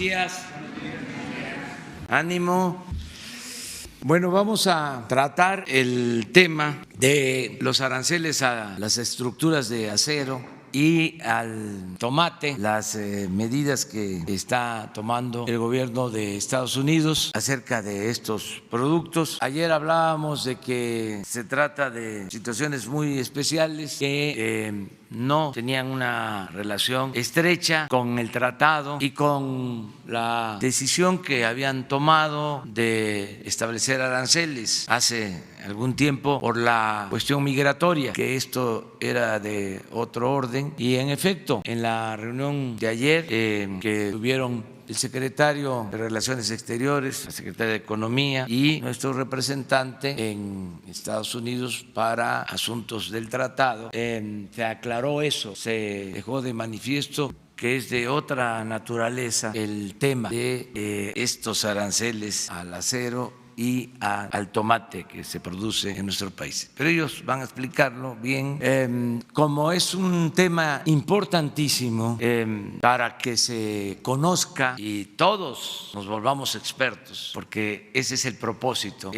días. Ánimo. Bueno, vamos a tratar el tema de los aranceles a las estructuras de acero y al tomate, las medidas que está tomando el gobierno de Estados Unidos acerca de estos productos. Ayer hablábamos de que se trata de situaciones muy especiales que no tenían una relación estrecha con el tratado y con la decisión que habían tomado de establecer aranceles hace algún tiempo por la cuestión migratoria, que esto era de otro orden. Y en efecto, en la reunión de ayer que tuvieron el secretario de Relaciones Exteriores, la secretaria de Economía y nuestro representante en Estados Unidos para asuntos del tratado, se aclaró eso, se dejó de manifiesto que es de otra naturaleza el tema de estos aranceles al acero y al tomate que se produce en nuestro país. Pero ellos van a explicarlo bien. Como es un tema importantísimo para que se conozca y todos nos volvamos expertos, porque ese es el propósito,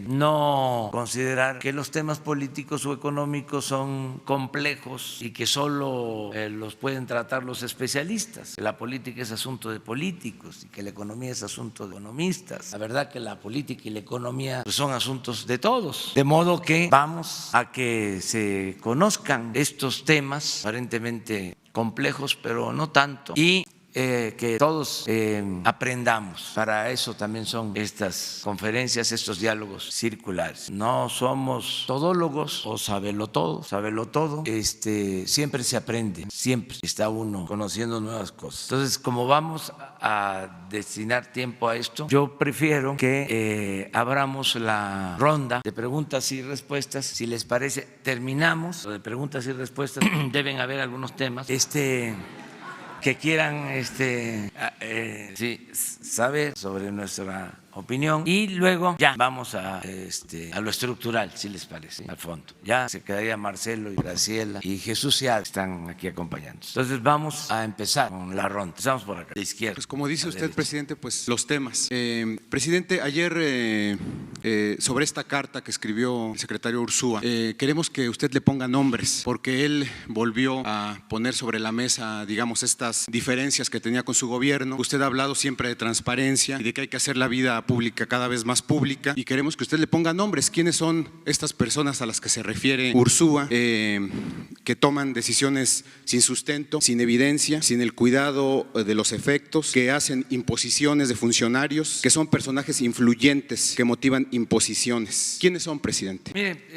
no considerar que los temas políticos o económicos son complejos y que solo los pueden tratar los especialistas, que la política es asunto de políticos y que la economía es asunto de economistas. La verdad que la política y la economía pues son asuntos de todos, de modo que vamos a que se conozcan estos temas aparentemente complejos, pero no tanto, y que todos aprendamos. Para eso también son estas conferencias, estos diálogos circulares. No somos todólogos o sabelo todo, siempre se aprende, siempre está uno conociendo nuevas cosas. Entonces, como vamos a destinar tiempo a esto, yo prefiero que abramos la ronda de preguntas y respuestas. Si les parece, terminamos lo de preguntas y respuestas. Deben haber algunos temas que quieran saber sobre nuestra opinión, y luego ya vamos a lo estructural, si les parece, al fondo. Ya se quedaría Marcelo y Graciela y Jesús ya están aquí acompañando. Entonces vamos a empezar con la ronda. Empezamos por acá, de izquierda. Pues como dice usted, presidente, pues los temas. Presidente, ayer sobre esta carta que escribió el secretario Ursúa, queremos que usted le ponga nombres, porque él volvió a poner sobre la mesa, digamos, estas diferencias que tenía con su gobierno. Usted ha hablado siempre de transparencia y de que hay que hacer la vida pública cada vez más pública, y queremos que usted le ponga nombres. ¿Quiénes son estas personas a las que se refiere Ursúa, que toman decisiones sin sustento, sin evidencia, sin el cuidado de los efectos, que hacen imposiciones de funcionarios, que son personajes influyentes que motivan imposiciones? ¿Quiénes son, presidente? Mire,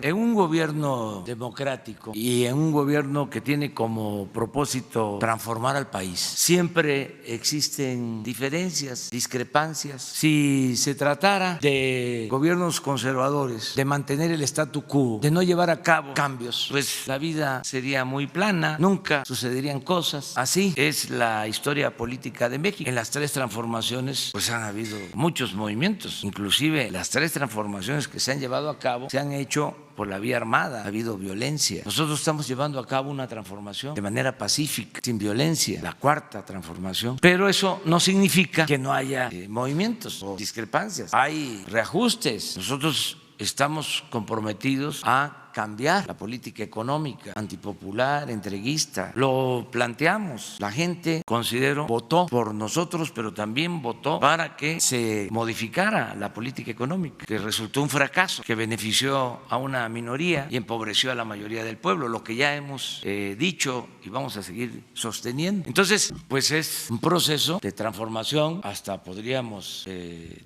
en un gobierno democrático y en un gobierno que tiene como propósito transformar al país, siempre existen diferencias, discrepancias. Si se tratara de gobiernos conservadores, de mantener el statu quo, de no llevar a cabo cambios, pues la vida sería muy plana, nunca sucederían cosas. Así es la historia política de México. En las tres transformaciones pues han habido muchos movimientos, inclusive las tres transformaciones que se han llevado a cabo se han hecho por la vía armada, ha habido violencia. Nosotros estamos llevando a cabo una transformación de manera pacífica, sin violencia, la cuarta transformación. Pero eso no significa que no haya movimientos o discrepancias. Hay reajustes. Nosotros estamos comprometidos a cambiar la política económica antipopular, entreguista. Lo planteamos. La gente, considero, votó por nosotros, pero también votó para que se modificara la política económica, que resultó un fracaso, que benefició a una minoría y empobreció a la mayoría del pueblo, lo que ya hemos dicho y vamos a seguir sosteniendo. Entonces, pues es un proceso de transformación, hasta podríamos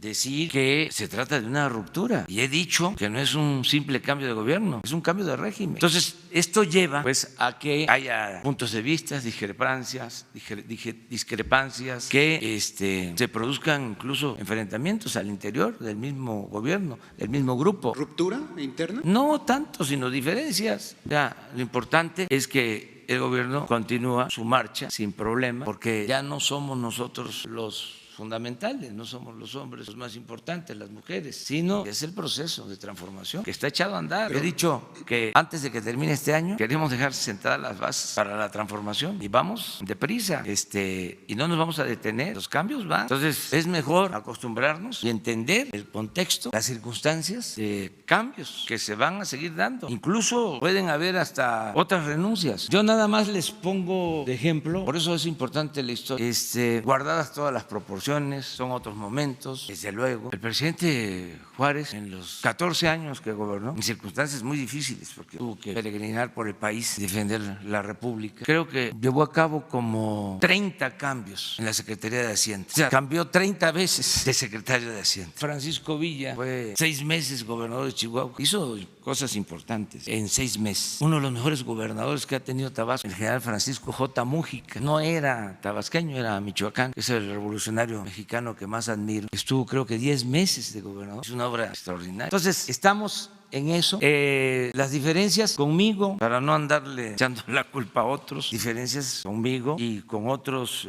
decir que se trata de una ruptura. Y he dicho que no es un simple cambio de gobierno, es un cambio de régimen. Entonces, esto lleva pues a que haya puntos de vista, discrepancias, que se produzcan incluso enfrentamientos al interior del mismo gobierno, del mismo grupo. ¿Ruptura interna? No tanto, sino diferencias. Ya, lo importante es que el gobierno continúa su marcha sin problema, porque ya no somos nosotros los fundamentales, no somos los hombres los más importantes, las mujeres, sino es el proceso de transformación que está echado a andar. He dicho que antes de que termine este año queremos dejar sentadas las bases para la transformación y vamos deprisa, y no nos vamos a detener, los cambios van. Entonces es mejor acostumbrarnos y entender el contexto, las circunstancias de cambios que se van a seguir dando. Incluso pueden haber hasta otras renuncias. Yo nada más les pongo de ejemplo, por eso es importante la historia, guardadas todas las proporciones, son otros momentos, desde luego. El presidente Juárez, en los 14 años que gobernó, en circunstancias muy difíciles, porque tuvo que peregrinar por el país, defender la República, creo que llevó a cabo como 30 cambios en la Secretaría de Hacienda. O sea, cambió 30 veces de secretario de Hacienda. Francisco Villa fue 6 meses gobernador de Chihuahua, hizo cosas importantes en 6 meses. Uno de los mejores gobernadores que ha tenido Tabasco, el general Francisco J. Mújica, no era tabasqueño, era michoacán, es el revolucionario mexicano que más admiro. Estuvo creo que 10 meses de gobernador, es una obra extraordinaria. Entonces, estamos en eso. Las diferencias conmigo, para no andarle echando la culpa a otros, diferencias conmigo y con otros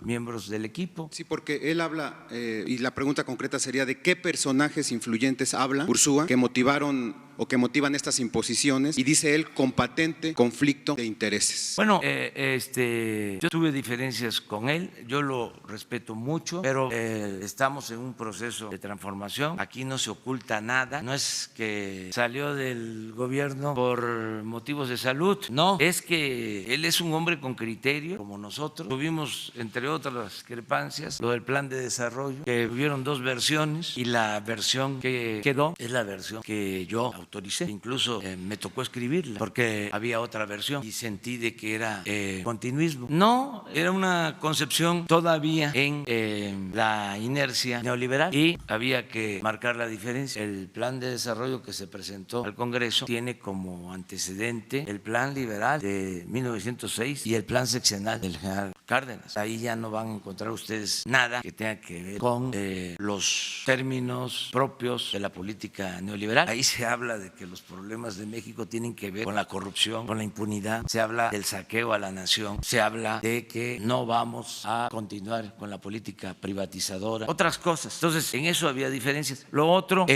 miembros del equipo. Sí, porque él habla, y la pregunta concreta sería de qué personajes influyentes habla Ursúa que motivaron o que motivan estas imposiciones, y dice él con patente conflicto de intereses. Bueno, yo tuve diferencias con él, yo lo respeto mucho, pero estamos en un proceso de transformación, aquí no se oculta nada, no es que salió del gobierno por motivos de salud, no, es que él es un hombre con criterio, como nosotros. Tuvimos, entre otras discrepancias, lo del plan de desarrollo, que hubieron 2 versiones, y la versión que quedó es la versión que yo autoricé, incluso me tocó escribirla porque había otra versión y sentí de que era continuismo. No, era una concepción todavía en la inercia neoliberal y había que marcar la diferencia. El plan de desarrollo que se presentó al Congreso tiene como antecedente el plan liberal de 1906 y el plan seccional del general Cárdenas. Ahí ya no van a encontrar ustedes nada que tenga que ver con los términos propios de la política neoliberal. Ahí se habla de que los problemas de México tienen que ver con la corrupción, con la impunidad, se habla del saqueo a la nación, se habla de que no vamos a continuar con la política privatizadora, otras cosas. Entonces, en eso había diferencias. Lo otro,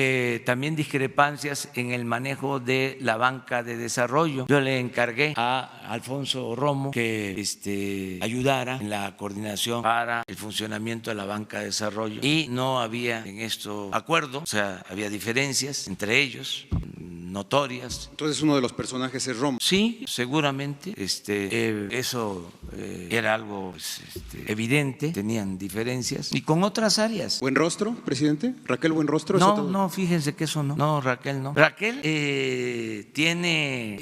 también discrepancias en el manejo de la banca de desarrollo. Yo le encargué a Alfonso Romo que ayudara en la coordinación para el funcionamiento de la banca de desarrollo y no había en esto acuerdo, o sea, había diferencias entre ellos notorias. Entonces uno de los personajes es Romo. Sí, seguramente, eso era algo evidente, tenían diferencias y con otras áreas. ¿Buenrostro, presidente? ¿Raquel Buenrostro? No, fíjense que eso no, Raquel no. Raquel tiene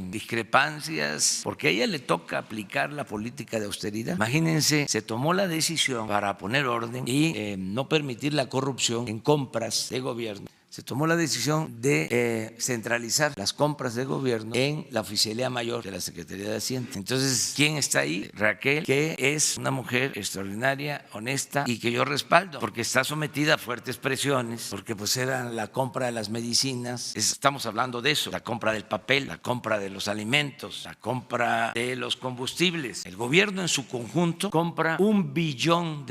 discrepancias porque a ella le toca aplicar la política de austeridad. Imagínense, se tomó la decisión para poner orden y no permitir la corrupción en compras de gobierno. Se tomó la decisión de centralizar las compras de gobierno en la Oficialía Mayor de la Secretaría de Hacienda. Entonces, ¿quién está ahí? Raquel, que es una mujer extraordinaria, honesta y que yo respaldo, porque está sometida a fuertes presiones, porque pues era la compra de las medicinas, estamos hablando de eso, la compra del papel, la compra de los alimentos, la compra de los combustibles. El gobierno en su conjunto compra $1 billón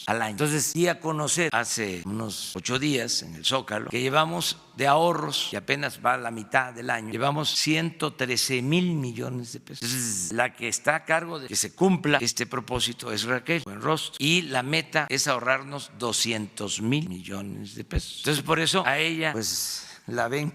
al año. Entonces, di a conocer hace unos 8 días en el Zócalo que llevamos de ahorros, y apenas va a la mitad del año, llevamos 113,000 millones de pesos. Entonces, la que está a cargo de que se cumpla este propósito es Raquel Buenrostro, y la meta es ahorrarnos 200,000 millones de pesos. Entonces, por eso a ella, pues, la ven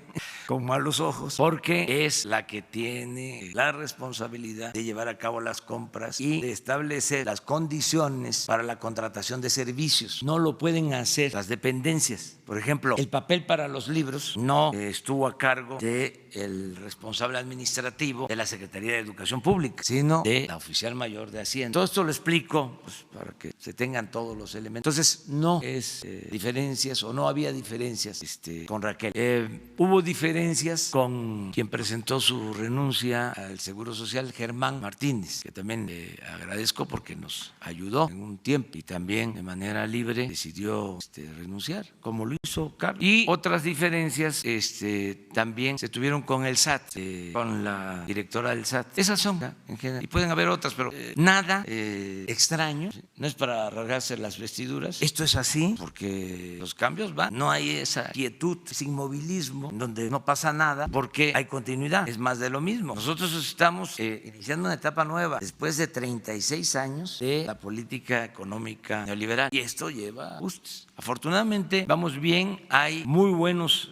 con malos ojos, porque es la que tiene la responsabilidad de llevar a cabo las compras y de establecer las condiciones para la contratación de servicios. No lo pueden hacer las dependencias. Por ejemplo, el papel para los libros no estuvo a cargo del responsable administrativo de la Secretaría de Educación Pública, sino de la oficial mayor de Hacienda. Todo esto lo explico pues, para que se tengan todos los elementos. Entonces, no es diferencias o no había diferencias con Raquel. Hubo diferencias con quien presentó su renuncia al Seguro Social, Germán Martínez, que también le agradezco porque nos ayudó en un tiempo y también de manera libre decidió renunciar, como lo hizo Carlos. Y otras diferencias también se tuvieron con el SAT, con la directora del SAT. Esas son en general, y pueden haber otras, pero nada extraño, no es para rasgarse las vestiduras. Esto es así porque los cambios van, no hay esa quietud, ese inmovilismo donde no pasa nada porque hay continuidad, es más de lo mismo. Nosotros estamos iniciando una etapa nueva después de 36 años de la política económica neoliberal y esto lleva ajustes. Afortunadamente vamos bien, hay muy buenos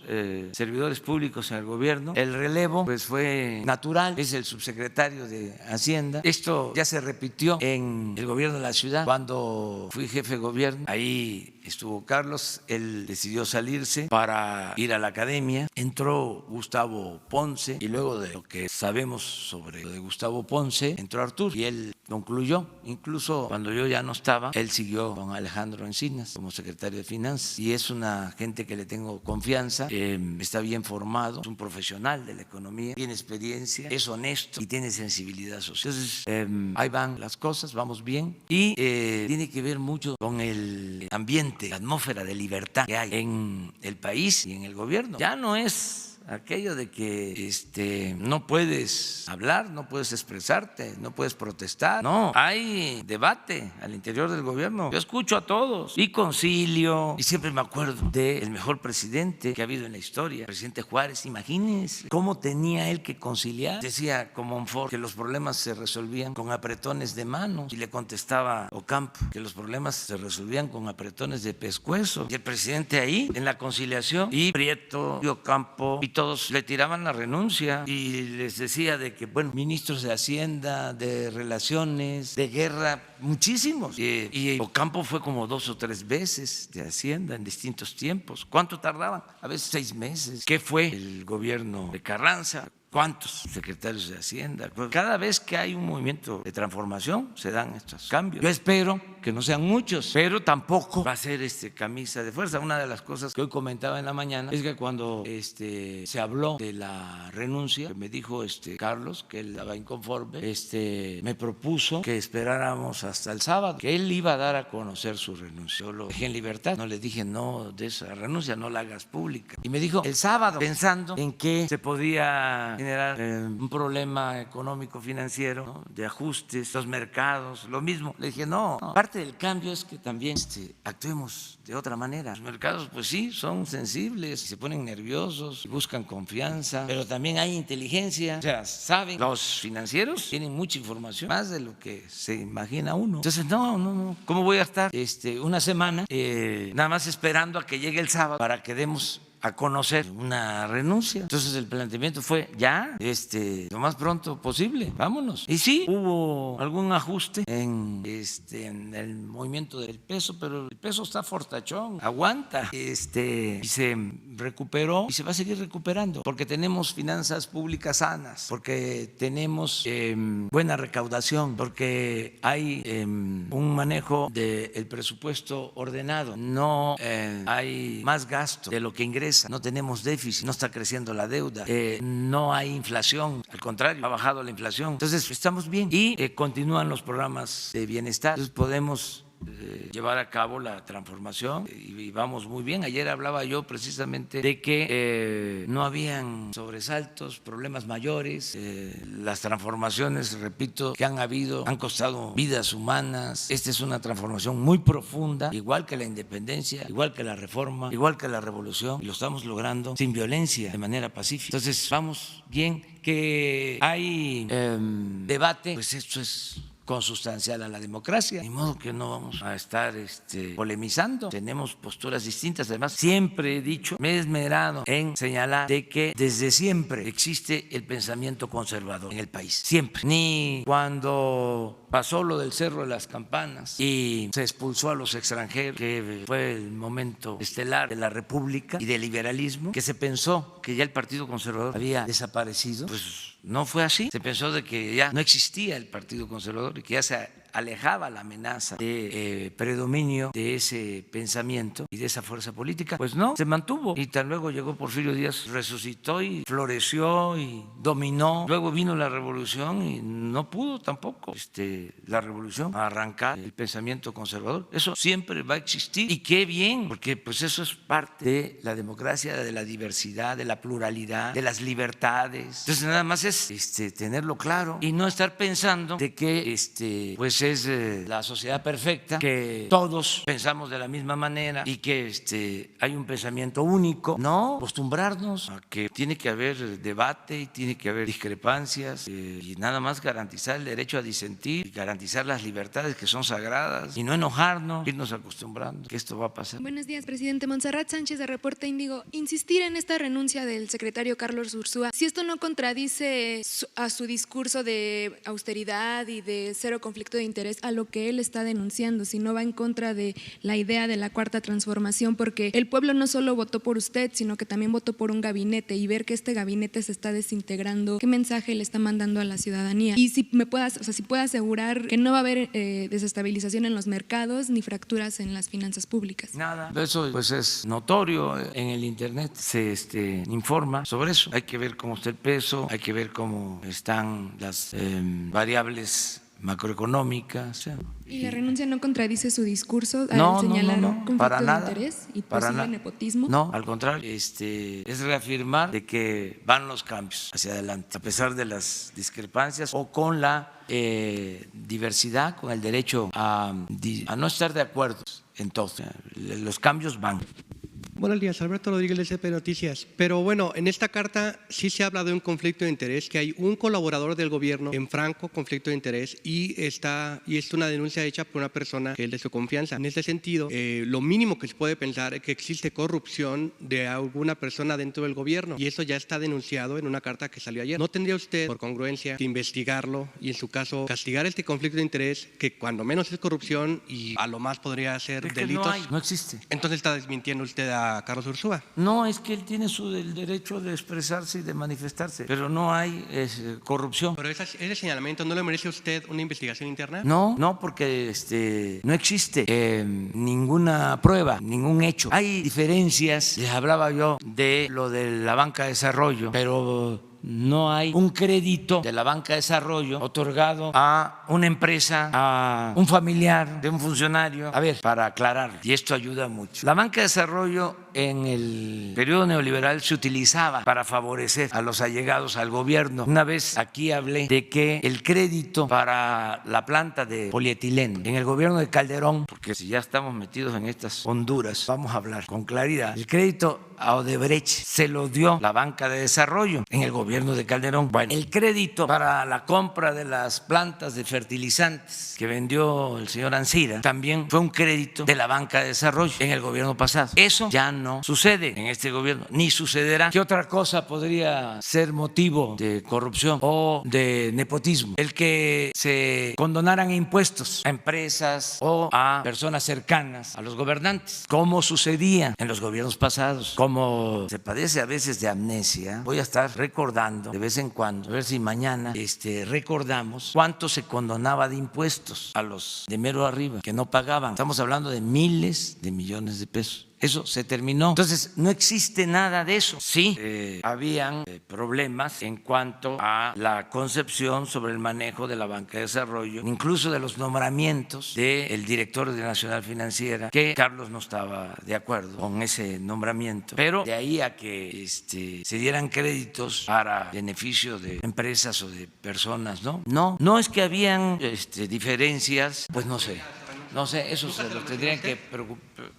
servidores públicos en el gobierno. El relevo pues fue natural, es el subsecretario de Hacienda. Esto ya se repitió en el gobierno de la ciudad cuando fui jefe de gobierno. Ahí estuvo Carlos, él decidió salirse para ir a la academia. Entró Gustavo Ponce y luego de lo que sabemos sobre lo de Gustavo Ponce, entró Arturo y él concluyó. Incluso cuando yo ya no estaba, él siguió con Alejandro Encinas como secretario de Finanzas y es una gente que le tengo confianza, está bien formado, es un profesional de la economía, tiene experiencia, es honesto y tiene sensibilidad social. Entonces, ahí van las cosas, vamos bien y tiene que ver mucho con el ambiente, la atmósfera de libertad que hay en el país y en el gobierno. Ya no es aquello de que no puedes hablar, no puedes expresarte, no puedes protestar. No, hay debate al interior del gobierno. Yo escucho a todos y concilio y siempre me acuerdo del mejor presidente que ha habido en la historia, el presidente Juárez. Imagínense cómo tenía él que conciliar. Decía como Monfort que los problemas se resolvían con apretones de manos y le contestaba Ocampo que los problemas se resolvían con apretones de pescuezo. Y el presidente ahí en la conciliación y Prieto y Ocampo y todos le tiraban la renuncia y les decía de que, bueno, ministros de Hacienda, de Relaciones, de Guerra, muchísimos. Y Ocampo fue como 2 o 3 veces de Hacienda en distintos tiempos. ¿Cuánto tardaban? A veces 6 meses. ¿Qué fue el gobierno de Carranza? ¿Cuántos secretarios de Hacienda? Cada vez que hay un movimiento de transformación se dan estos cambios. Yo espero que no sean muchos, pero tampoco va a ser camisa de fuerza. Una de las cosas que hoy comentaba en la mañana es que cuando se habló de la renuncia, me dijo Carlos que él estaba inconforme, me propuso que esperáramos hasta el sábado, que él iba a dar a conocer su renuncia. Yo lo dejé en libertad, no le dije no de esa renuncia, no la hagas pública. Y me dijo el sábado, pensando en que se podía generar un problema económico financiero, ¿no?, de ajustes, los mercados, lo mismo. Le dije no, parte del cambio es que también actuemos de otra manera. Los mercados pues sí son sensibles, se ponen nerviosos, buscan confianza, pero también hay inteligencia, o sea, saben, los financieros tienen mucha información, más de lo que se imagina uno. Entonces no, ¿cómo voy a estar una semana nada más esperando a que llegue el sábado para que demos a conocer una renuncia? Entonces el planteamiento fue ya, lo más pronto posible, vámonos. Y sí, hubo algún ajuste en el movimiento del peso, pero el peso está fortachón, aguanta, y se recuperó y se va a seguir recuperando, porque tenemos finanzas públicas sanas, porque tenemos buena recaudación, porque hay un manejo del presupuesto ordenado, no hay más gasto de lo que ingresa. No tenemos déficit, no está creciendo la deuda, no hay inflación, al contrario, ha bajado la inflación. Entonces estamos bien y continúan los programas de bienestar. Entonces podemos llevar a cabo la transformación y vamos muy bien. Ayer hablaba yo precisamente de que no habían sobresaltos, problemas mayores. Las transformaciones, repito, que han habido han costado vidas humanas. Esta es una transformación muy profunda, igual que la independencia, igual que la reforma, igual que la revolución, y lo estamos logrando sin violencia, de manera pacífica. Entonces vamos bien. Que hay debate, pues esto es consustancial a la democracia, de modo que no vamos a estar polemizando. Tenemos posturas distintas. Además, siempre he dicho, me he esmerado en señalar de que desde siempre existe el pensamiento conservador en el país, siempre. Ni cuando pasó lo del Cerro de las Campanas y se expulsó a los extranjeros, que fue el momento estelar de la República y del liberalismo, que se pensó que ya el Partido Conservador había desaparecido. Pues no fue así. Se pensó de que ya no existía el Partido Conservador y que ya se alejaba la amenaza de predominio de ese pensamiento y de esa fuerza política, pues no, se mantuvo. Y tan luego llegó Porfirio Díaz, resucitó y floreció y dominó. Luego vino la revolución y no pudo tampoco la revolución arrancar el pensamiento conservador. Eso siempre va a existir y qué bien, porque pues eso es parte de la democracia, de la diversidad, de la pluralidad, de las libertades. Entonces nada más es tenerlo claro y no estar pensando de que pues es la sociedad perfecta, que todos pensamos de la misma manera y que hay un pensamiento único. No, acostumbrarnos a que tiene que haber debate y tiene que haber discrepancias y nada más garantizar el derecho a disentir y garantizar las libertades que son sagradas y no enojarnos, irnos acostumbrando que esto va a pasar. Buenos días, presidente. Montserrat Sánchez, de Reporte Índigo. Insistir en esta renuncia del secretario Carlos Ursúa, si esto no contradice a su discurso de austeridad y de cero conflicto de interés, a lo que él está denunciando, si no va en contra de la idea de la cuarta transformación, porque el pueblo no solo votó por usted, sino que también votó por un gabinete, y ver que este gabinete se está desintegrando, ¿qué mensaje le está mandando a la ciudadanía? Y si puede asegurar que no va a haber desestabilización en los mercados ni fracturas en las finanzas públicas. Nada, eso pues es notorio, en el internet se informa sobre eso. Hay que ver cómo está el peso, hay que ver cómo están las variables macroeconómicas. ¿Y la renuncia no contradice su discurso al señalar conflicto para de nada, interés y para posible nada. nepotismo? No, al contrario, es reafirmar de que van los cambios hacia adelante, a pesar de las discrepancias o con la diversidad, con el derecho a no estar de acuerdo en todo. Los cambios van. Buenos días, Alberto Rodríguez de CP Noticias. Pero bueno, en esta carta sí se habla de un conflicto de interés, que hay un colaborador del gobierno en franco conflicto de interés y es una denuncia hecha por una persona que es de su confianza. En este sentido, lo mínimo que se puede pensar es que existe corrupción de alguna persona dentro del gobierno y eso ya está denunciado en una carta que salió ayer. ¿No tendría usted, por congruencia, que investigarlo y en su caso castigar este conflicto de interés, que cuando menos es corrupción y a lo más podría ser delitos? No existe. Entonces está desmintiendo usted a Carlos Ursúa. No, es que él tiene el derecho de expresarse y de manifestarse, pero no hay corrupción. Pero ese señalamiento, ¿no le merece a usted una investigación interna? No, porque no existe ninguna prueba, ningún hecho. Hay diferencias, les hablaba yo de lo de la banca de desarrollo, pero no hay un crédito de la banca de desarrollo otorgado a una empresa, a un familiar de un funcionario. A ver, para aclarar, y esto ayuda mucho. La banca de desarrollo en el periodo neoliberal se utilizaba para favorecer a los allegados al gobierno. Una vez aquí hablé de que el crédito para la planta de polietileno en el gobierno de Calderón, porque si ya estamos metidos en estas honduras, vamos a hablar con claridad. El crédito a Odebrecht se lo dio la banca de desarrollo en el gobierno de Calderón. Bueno, el crédito para la compra de las plantas de fertilizantes que vendió el señor Ancira también fue un crédito de la banca de desarrollo en el gobierno pasado. Eso ya no sucede en este gobierno, ni sucederá. ¿Qué otra cosa podría ser motivo de corrupción o de nepotismo? El que se condonaran impuestos a empresas o a personas cercanas a los gobernantes, como sucedía en los gobiernos pasados. Como se padece a veces de amnesia, voy a estar recordando de vez en cuando, a ver si mañana recordamos cuánto se condonaba de impuestos a los de mero arriba que no pagaban. Estamos hablando de miles de millones de pesos. Eso se terminó. Entonces, no existe nada de eso. Sí, habían problemas en cuanto a la concepción sobre el manejo de la banca de desarrollo, incluso de los nombramientos del director de Nacional Financiera, que Carlos no estaba de acuerdo con ese nombramiento. Pero de ahí a que se dieran créditos para beneficio de empresas o de personas, no es que habían diferencias, pues no sé. No sé, eso se lo tendrían que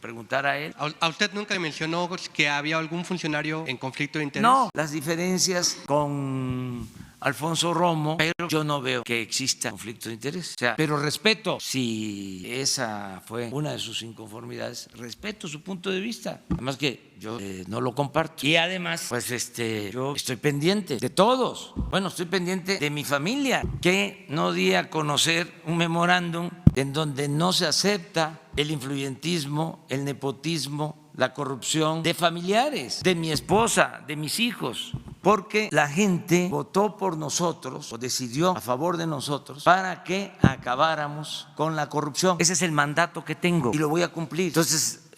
preguntar a él. ¿A usted nunca le mencionó que había algún funcionario en conflicto de interés? No, las diferencias con Alfonso Romo, pero yo no veo que exista conflicto de interés. O sea, pero respeto, si esa fue una de sus inconformidades, respeto su punto de vista. Además que yo no lo comparto. Y además, pues yo estoy pendiente de todos. Bueno, estoy pendiente de mi familia, que no di a conocer un memorándum en donde no se acepta el influyentismo, el nepotismo, la corrupción de familiares, de mi esposa, de mis hijos. porque la gente votó por nosotros o decidió a favor de nosotros para que acabáramos con la corrupción. Ese es el mandato que tengo y lo voy a cumplir. Entonces,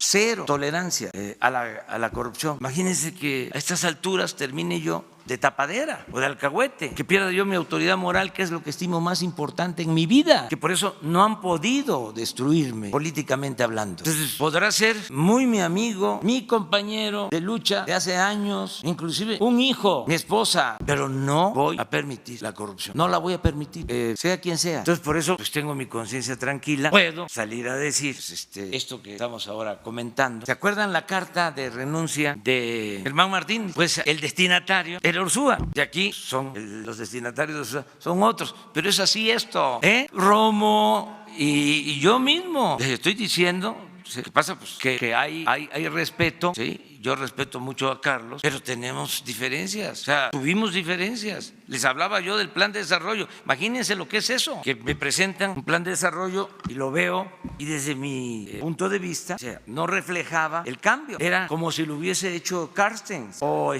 cero tolerancia a la corrupción. Imagínense que a estas alturas termine yo de tapadera o de alcahuete, que pierda yo mi autoridad moral, que es lo que estimo más importante en mi vida, que por eso no han podido destruirme políticamente hablando. Entonces podrá ser muy mi amigo, mi compañero de lucha de hace años, inclusive un hijo, mi esposa, pero no voy a permitir la corrupción, no la voy a permitir, sea quien sea. Entonces por eso pues tengo mi conciencia tranquila, puedo salir a decir pues, esto que estamos ahora comentando. ¿Se acuerdan la carta de renuncia de Germán Martín? Pues el destinatario era Ursúa, y aquí son los destinatarios de Ursúa, son otros, pero es así esto, Romo y yo mismo les estoy diciendo. ¿Qué pasa? Pues que hay respeto, ¿sí? Yo respeto mucho a Carlos, pero tenemos diferencias, o sea, tuvimos diferencias. Les hablaba yo del plan de desarrollo. Imagínense lo que es eso, que me presentan un plan de desarrollo y lo veo y desde mi punto de vista, o sea, no reflejaba el cambio. Era como si lo hubiese hecho Carstens o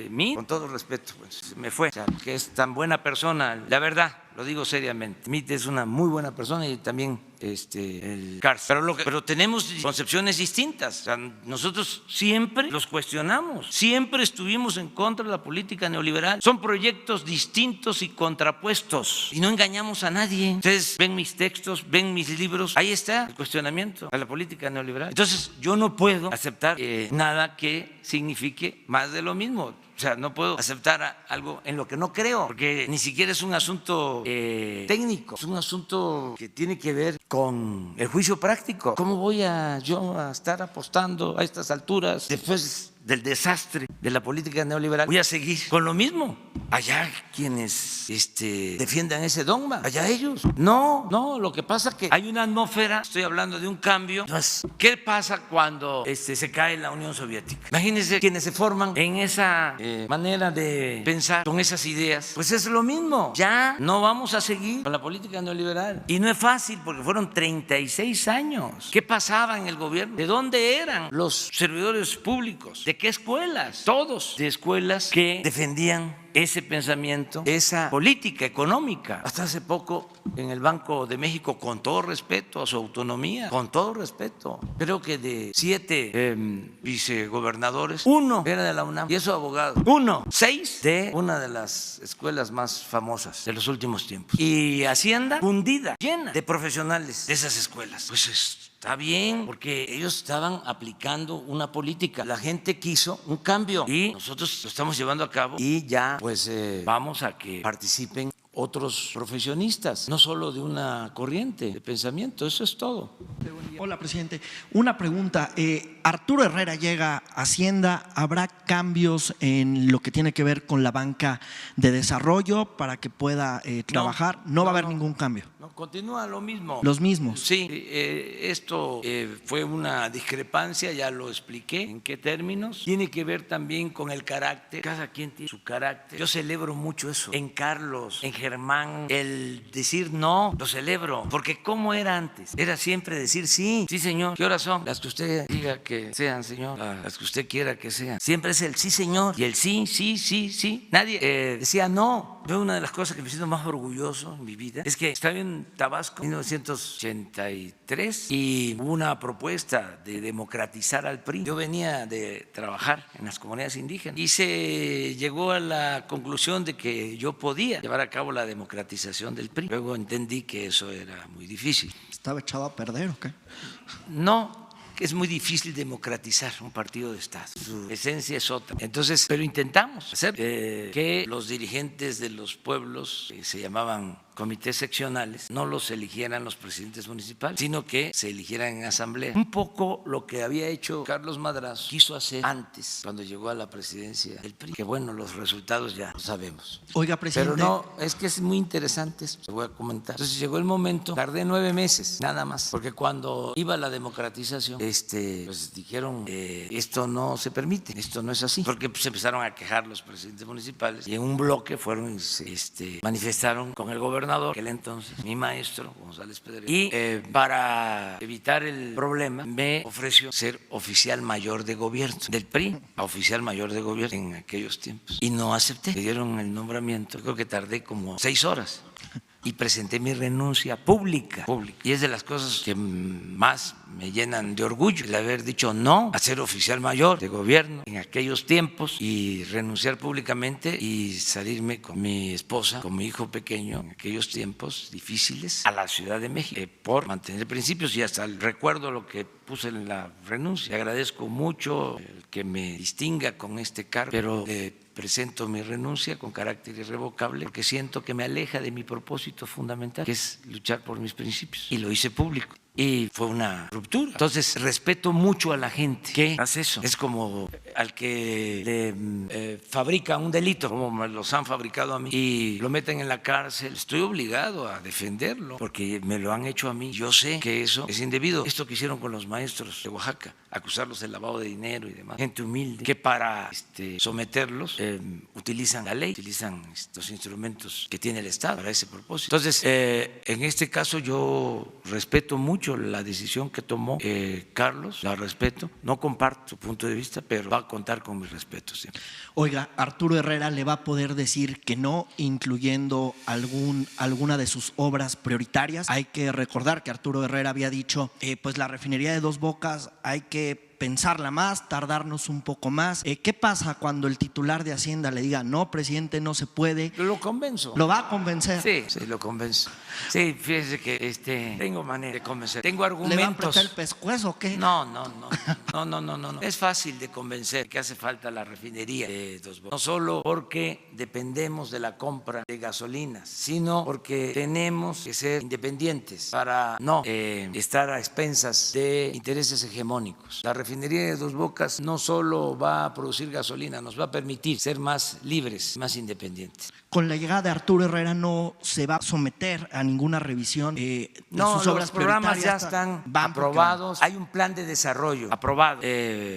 Mit, con todo respeto, pues me fue, o sea, que es tan buena persona, la verdad. Lo digo seriamente. Mit es una muy buena persona y también el Carstens. Pero tenemos concepciones distintas. O sea, nosotros siempre los cuestionamos, siempre estuvimos en contra de la política neoliberal. Son proyectos distintos y contrapuestos y no engañamos a nadie. Ustedes ven mis textos, ven mis libros, ahí está el cuestionamiento a la política neoliberal. Entonces yo no puedo aceptar nada que signifique más de lo mismo. O sea, no puedo aceptar algo en lo que no creo, porque ni siquiera es un asunto técnico, es un asunto que tiene que ver con el juicio práctico. ¿Cómo voy yo a estar apostando a estas alturas, después del desastre de la política neoliberal? Voy a seguir con lo mismo. Allá quienes defiendan ese dogma, allá ellos. No, lo que pasa es que hay una atmósfera, estoy hablando de un cambio. ¿Qué pasa cuando se cae la Unión Soviética? Imagínense quienes se forman en esa manera de pensar, con esas ideas, pues es lo mismo. Ya no vamos a seguir con la política neoliberal. Y no es fácil porque fueron 36 años. ¿Qué pasaba en el gobierno? ¿De dónde eran los servidores públicos? ¿De qué escuelas? Todos de escuelas que defendían ese pensamiento, esa política económica. Hasta hace poco en el Banco de México, con todo respeto a su autonomía, con todo respeto, creo que de 7 vicegobernadores, 1 era de la UNAM y eso abogado, 6 de una de las escuelas más famosas de los últimos tiempos. Y Hacienda fundida, llena de profesionales de esas escuelas. Pues está bien, porque ellos estaban aplicando una política. La gente quiso un cambio y nosotros lo estamos llevando a cabo y ya pues vamos a que participen otros profesionistas, no solo de una corriente de pensamiento, eso es todo. Hola, presidente. Una pregunta. Arturo Herrera llega a Hacienda. ¿Habrá cambios en lo que tiene que ver con la banca de desarrollo para que pueda trabajar? No va a haber ningún cambio. No, continúa lo mismo. Los mismos. Sí, esto fue una discrepancia, ya lo expliqué en qué términos. Tiene que ver también con el carácter. Cada quien tiene su carácter. Yo celebro mucho eso. En Carlos, en Germán, el decir no, lo celebro. Porque ¿cómo era antes? Era siempre decir sí, sí señor. ¿Qué horas son? Las que usted diga que sean, señor. Las que usted quiera que sean. Siempre es el sí señor y el sí, sí, sí, sí. Nadie decía no. Yo una de las cosas que me siento más orgulloso en mi vida es que estaba en Tabasco en 1983 y hubo una propuesta de democratizar al PRI. Yo venía de trabajar en las comunidades indígenas y se llegó a la conclusión de que yo podía llevar a cabo la democratización del PRI. Luego entendí que eso era muy difícil. ¿Estaba echado a perder o qué? No, es muy difícil democratizar un partido de Estado. Su esencia es otra. Entonces, pero intentamos hacer que los dirigentes de los pueblos, se llamaban comités seccionales, no los eligieran los presidentes municipales, sino que se eligieran en asamblea. Un poco lo que había hecho Carlos Madrazo, quiso hacer antes, cuando llegó a la presidencia del PRI, que bueno, los resultados ya lo sabemos. Oiga, presidente. Pero no, es que es muy interesante esto, te voy a comentar. Entonces llegó el momento, tardé 9 meses, nada más, porque cuando iba la democratización, pues dijeron, esto no se permite, esto no es así, porque se empezaron a quejar los presidentes municipales y en un bloque fueron y se manifestaron con el gobernador gobernador, aquel entonces, mi maestro, González Pedregal, y para evitar el problema me ofreció ser oficial mayor de gobierno del PRI, a oficial mayor de gobierno en aquellos tiempos. Y no acepté, me dieron el nombramiento, creo que tardé como 6 horas. Y presenté mi renuncia pública. Y es de las cosas que más me llenan de orgullo, el haber dicho no a ser oficial mayor de gobierno en aquellos tiempos y renunciar públicamente y salirme con mi esposa, con mi hijo pequeño en aquellos tiempos difíciles a la Ciudad de México por mantener principios, y hasta recuerdo lo que puse en la renuncia. Agradezco mucho el que me distinga con este cargo, pero presento mi renuncia con carácter irrevocable porque siento que me aleja de mi propósito fundamental, que es luchar por mis principios, y lo hice público. Y fue una ruptura. Entonces, respeto mucho a la gente que hace eso. Es como al que le fabrica un delito, como me los han fabricado a mí, y lo meten en la cárcel. Estoy obligado a defenderlo porque me lo han hecho a mí. Yo sé que eso es indebido. Esto que hicieron con los maestros de Oaxaca, acusarlos de lavado de dinero y demás. Gente humilde que para someterlos utilizan la ley, utilizan estos instrumentos que tiene el Estado para ese propósito. Entonces, en este caso yo respeto mucho la decisión que tomó Carlos, la respeto, no comparto su punto de vista, pero va a contar con mi respeto siempre. Oiga, Arturo Herrera le va a poder decir que no, incluyendo alguna de sus obras prioritarias. Hay que recordar que Arturo Herrera había dicho, pues la refinería de Dos Bocas hay que pensarla más, tardarnos un poco más. ¿Qué pasa cuando el titular de Hacienda le diga, no, presidente, no se puede? Lo convenzo. ¿Lo va a convencer? Sí, lo convenzo. Sí, fíjese que tengo manera de convencer. Tengo argumentos. ¿Le va a apretar el pescuezo o qué? No. Es fácil de convencer que hace falta la refinería de Dos Bocas. No solo porque dependemos de la compra de gasolinas, sino porque tenemos que ser independientes para no estar a expensas de intereses hegemónicos. La refinería de Dos Bocas no solo va a producir gasolina, nos va a permitir ser más libres, más independientes. Con la llegada de Arturo Herrera no se va a someter a ninguna revisión de sus obras los programas ya prioritarias. están aprobados. Hay un plan de desarrollo aprobado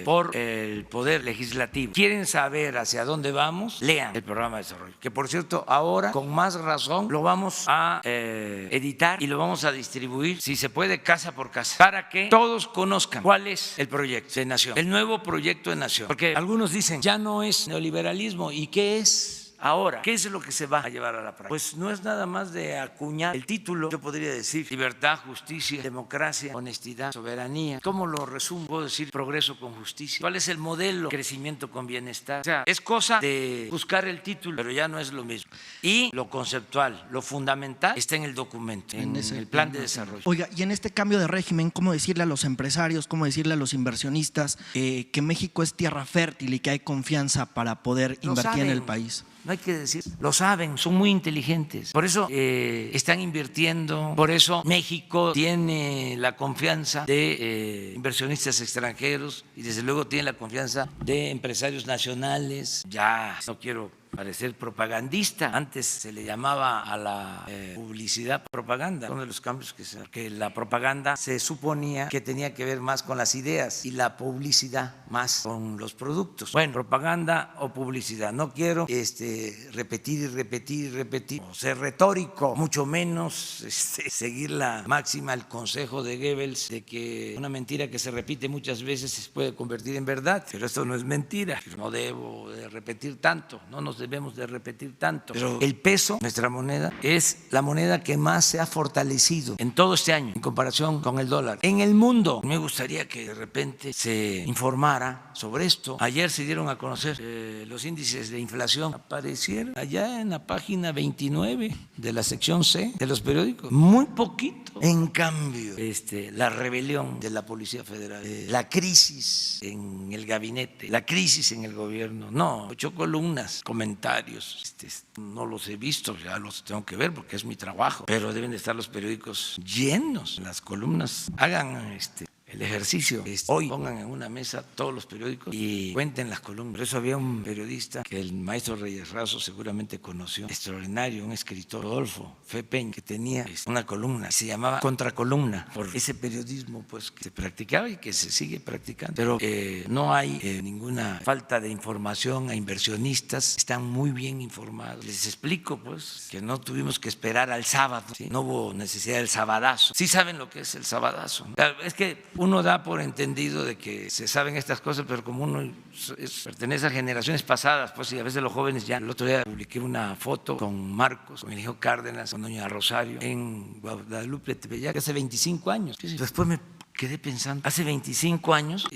por el Poder Legislativo. ¿Quieren saber hacia dónde vamos? Lean el programa de desarrollo, que por cierto ahora con más razón lo vamos a editar y lo vamos a distribuir, si se puede, casa por casa, para que todos conozcan cuál es el proyecto de nación, el nuevo proyecto de nación. Porque algunos dicen, ya no es neoliberalismo. ¿Y qué es? Ahora, ¿qué es lo que se va a llevar a la práctica? Pues no es nada más de acuñar el título. Yo podría decir libertad, justicia, democracia, honestidad, soberanía. ¿Cómo lo resumo? Puedo decir progreso con justicia. ¿Cuál es el modelo? Crecimiento con bienestar. O sea, es cosa de buscar el título, pero ya no es lo mismo. Y lo conceptual, lo fundamental está en el documento, en el plan de desarrollo. Oiga, y en este cambio de régimen, ¿cómo decirle a los empresarios, cómo decirle a los inversionistas que México es tierra fértil y que hay confianza para poder invertir en el país? No hay que decir, lo saben, son muy inteligentes. Por eso están invirtiendo, por eso México tiene la confianza de inversionistas extranjeros y desde luego tiene la confianza de empresarios nacionales. Ya no quiero parecer propagandista, antes se le llamaba a la publicidad propaganda, uno de los cambios que la propaganda se suponía que tenía que ver más con las ideas y la publicidad más con los productos. Bueno, propaganda o publicidad, no quiero repetir o ser retórico, mucho menos seguir la máxima, el consejo de Goebbels de que una mentira que se repite muchas veces se puede convertir en verdad, pero esto no es mentira, no debo de repetir tanto, no nos debemos de repetir tanto. Pero el peso, nuestra moneda, es la moneda que más se ha fortalecido en todo este año en comparación con el dólar. En el mundo, me gustaría que de repente se informara sobre esto. Ayer se dieron a conocer los índices de inflación. Aparecieron allá en la página 29 de la sección C de los periódicos. Muy poquito. En cambio, la rebelión de la Policía Federal, la crisis en el gabinete, la crisis en el gobierno. No, 8 columnas, comentarios, no los he visto, ya los tengo que ver porque es mi trabajo, pero deben de estar los periódicos llenos, las columnas. Hagan el ejercicio. Hoy pongan en una mesa todos los periódicos y cuenten las columnas. Por eso había un periodista que el maestro Reyes Razo seguramente conoció, extraordinario, un escritor, Rodolfo Fepeñ, que tenía una columna, se llamaba Contracolumna, por ese periodismo pues que se practicaba y que se sigue practicando. Pero no hay ninguna falta de información a inversionistas, están muy bien informados. Les explico pues que no tuvimos que esperar al sábado, ¿sí? No hubo necesidad del sabadazo. Sí saben lo que es el sabadazo. Es que uno da por entendido de que se saben estas cosas, pero como uno pertenece a generaciones pasadas, pues y a veces los jóvenes ya. El otro día publiqué una foto con Marcos, con el hijo Cárdenas, con doña Rosario, en Guadalupe Tepeyac, hace 25 años. Después me quedé pensando, hace 25 años,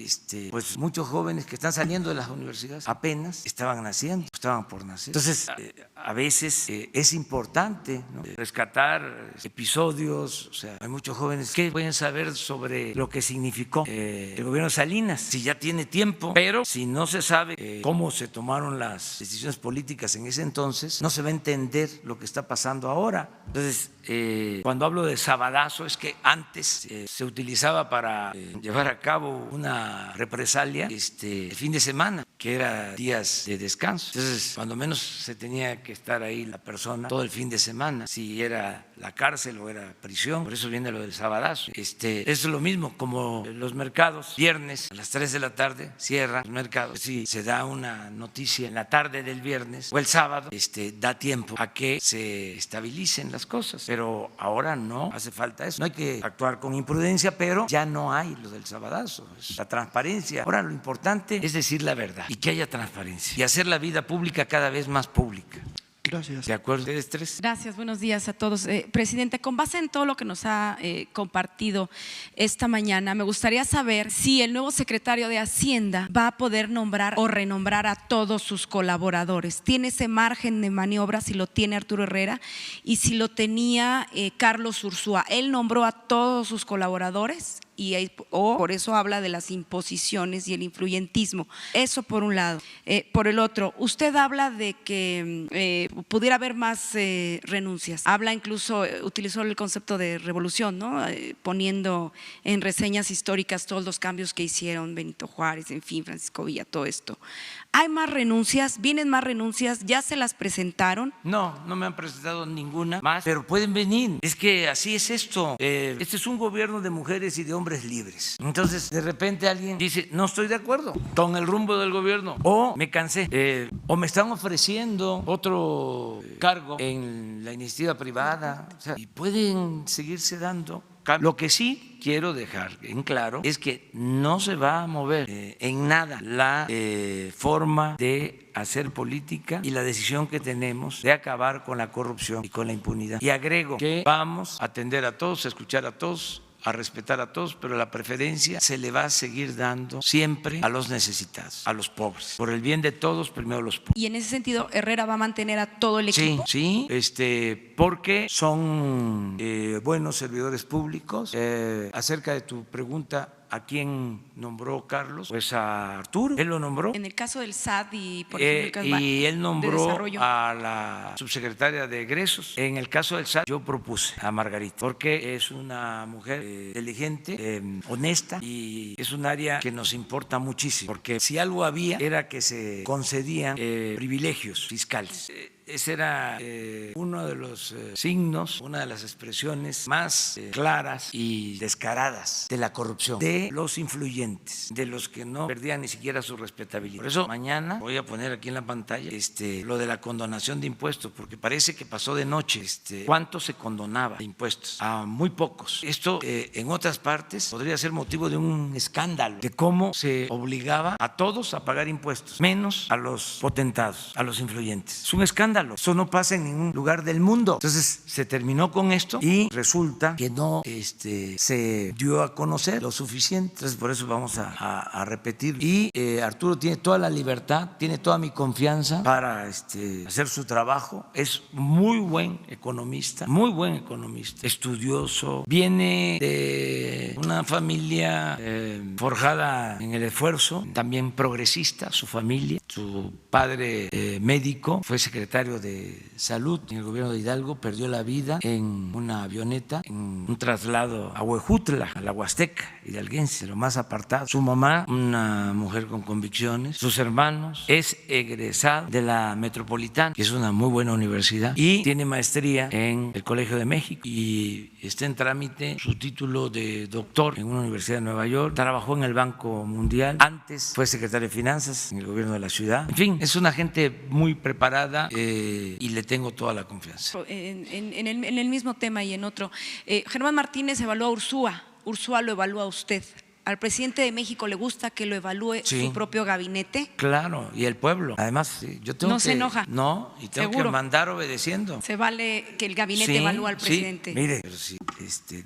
pues muchos jóvenes que están saliendo de las universidades apenas estaban naciendo, estaban por nacer. Entonces, a veces es importante, ¿no?, rescatar episodios. O sea, hay muchos jóvenes que pueden saber sobre lo que significó el gobierno de Salinas, si ya tiene tiempo, pero si no se sabe cómo se tomaron las decisiones políticas en ese entonces, no se va a entender lo que está pasando ahora. Entonces, cuando hablo de sabadazo, es que antes se utilizaba para llevar a cabo una represalia el fin de semana, que era días de descanso. Entonces, cuando menos se tenía que estar ahí la persona todo el fin de semana, si era la cárcel o era prisión. Por eso viene lo del sabadazo. Es lo mismo como los mercados, viernes a las 3 de la tarde cierran los mercados. Si se da una noticia en la tarde del viernes o el sábado, da tiempo a que se estabilicen las cosas. Pero ahora no hace falta eso. No hay que actuar con imprudencia, pero ya no hay lo del sabadazo. Es la transparencia. Ahora lo importante es decir la verdad y que haya transparencia y hacer la vida pública cada vez más pública. Gracias. ¿De acuerdo? ¿Ustedes tres? Gracias, buenos días a todos. Presidente, con base en todo lo que nos ha compartido esta mañana, me gustaría saber si el nuevo secretario de Hacienda va a poder nombrar o renombrar a todos sus colaboradores. ¿Tiene ese margen de maniobra si lo tiene Arturo Herrera y si lo tenía Carlos Ursúa? ¿Él nombró a todos sus colaboradores? O por eso habla de las imposiciones y el influyentismo. Eso por un lado. Por el otro, usted habla de que pudiera haber más renuncias. Habla incluso, utilizó el concepto de revolución, ¿no? Poniendo en reseñas históricas todos los cambios que hicieron Benito Juárez, en fin, Francisco Villa, todo esto. ¿Hay más renuncias? ¿Vienen más renuncias? ¿Ya se las presentaron? No, no me han presentado ninguna más, pero pueden venir. Es que así es esto. Este es un gobierno de mujeres y de hombres libres. Entonces, de repente alguien dice, no estoy de acuerdo con el rumbo del gobierno, o me cansé, o me están ofreciendo otro cargo en la iniciativa privada. O sea, y pueden seguirse dando. Lo que sí quiero dejar en claro es que no se va a mover en nada la forma de hacer política y la decisión que tenemos de acabar con la corrupción y con la impunidad. Y agrego que vamos a atender a todos, a escuchar a todos, a respetar a todos, pero la preferencia se le va a seguir dando siempre a los necesitados, a los pobres. Por el bien de todos, primero los pobres. Y en ese sentido, ¿Herrera va a mantener a todo el equipo? Sí, porque son buenos servidores públicos. Acerca de tu pregunta, ¿a quién nombró Carlos? Pues a Arturo, él lo nombró. En el caso del SAT y por ejemplo el caso y él nombró de a la subsecretaria de egresos. En el caso del SAT yo propuse a Margarita, porque es una mujer inteligente, honesta, y es un área que nos importa muchísimo, porque si algo había era que se concedían privilegios fiscales. Ese era uno de los signos, una de las expresiones más claras y descaradas de la corrupción, de los influyentes, de los que no perdían ni siquiera su respetabilidad. Por eso mañana voy a poner aquí en la pantalla lo de la condonación de impuestos, porque parece que pasó de noche. ¿Cuánto se condonaba de impuestos? A muy pocos. Esto en otras partes podría ser motivo de un escándalo, de cómo se obligaba a todos a pagar impuestos, menos a los potentados, a los influyentes. Es un escándalo. Eso no pasa en ningún lugar del mundo. Entonces se terminó con esto y resulta que no se dio a conocer lo suficiente. Entonces por eso vamos a repetir. Y Arturo tiene toda la libertad, tiene toda mi confianza para hacer su trabajo. Es muy buen economista, estudioso. Viene de una familia forjada en el esfuerzo, también progresista, su familia. Su padre médico fue secretario secretario de Salud en el gobierno de Hidalgo, perdió la vida en una avioneta, en un traslado a Huejutla, a la Huasteca hidalguense, lo más apartado. Su mamá, una mujer con convicciones, sus hermanos, es egresado de la Metropolitana, que es una muy buena universidad, y tiene maestría en el Colegio de México y está en trámite su título de doctor en una universidad de Nueva York. Trabajó en el Banco Mundial, antes fue secretario de Finanzas en el gobierno de la ciudad. En fin, es una gente muy preparada y le tengo toda la confianza. En el mismo tema y en otro, Germán Martínez evalúa a Ursúa, Ursúa lo evalúa a usted. ¿Al presidente de México le gusta que lo evalúe su propio gabinete? Claro, y el pueblo. Además, yo tengo ¿No se enoja? No, y tengo ¿Seguro? que mandar obedeciendo. ¿Se vale que el gabinete evalúe al presidente? Sí, mire, pero si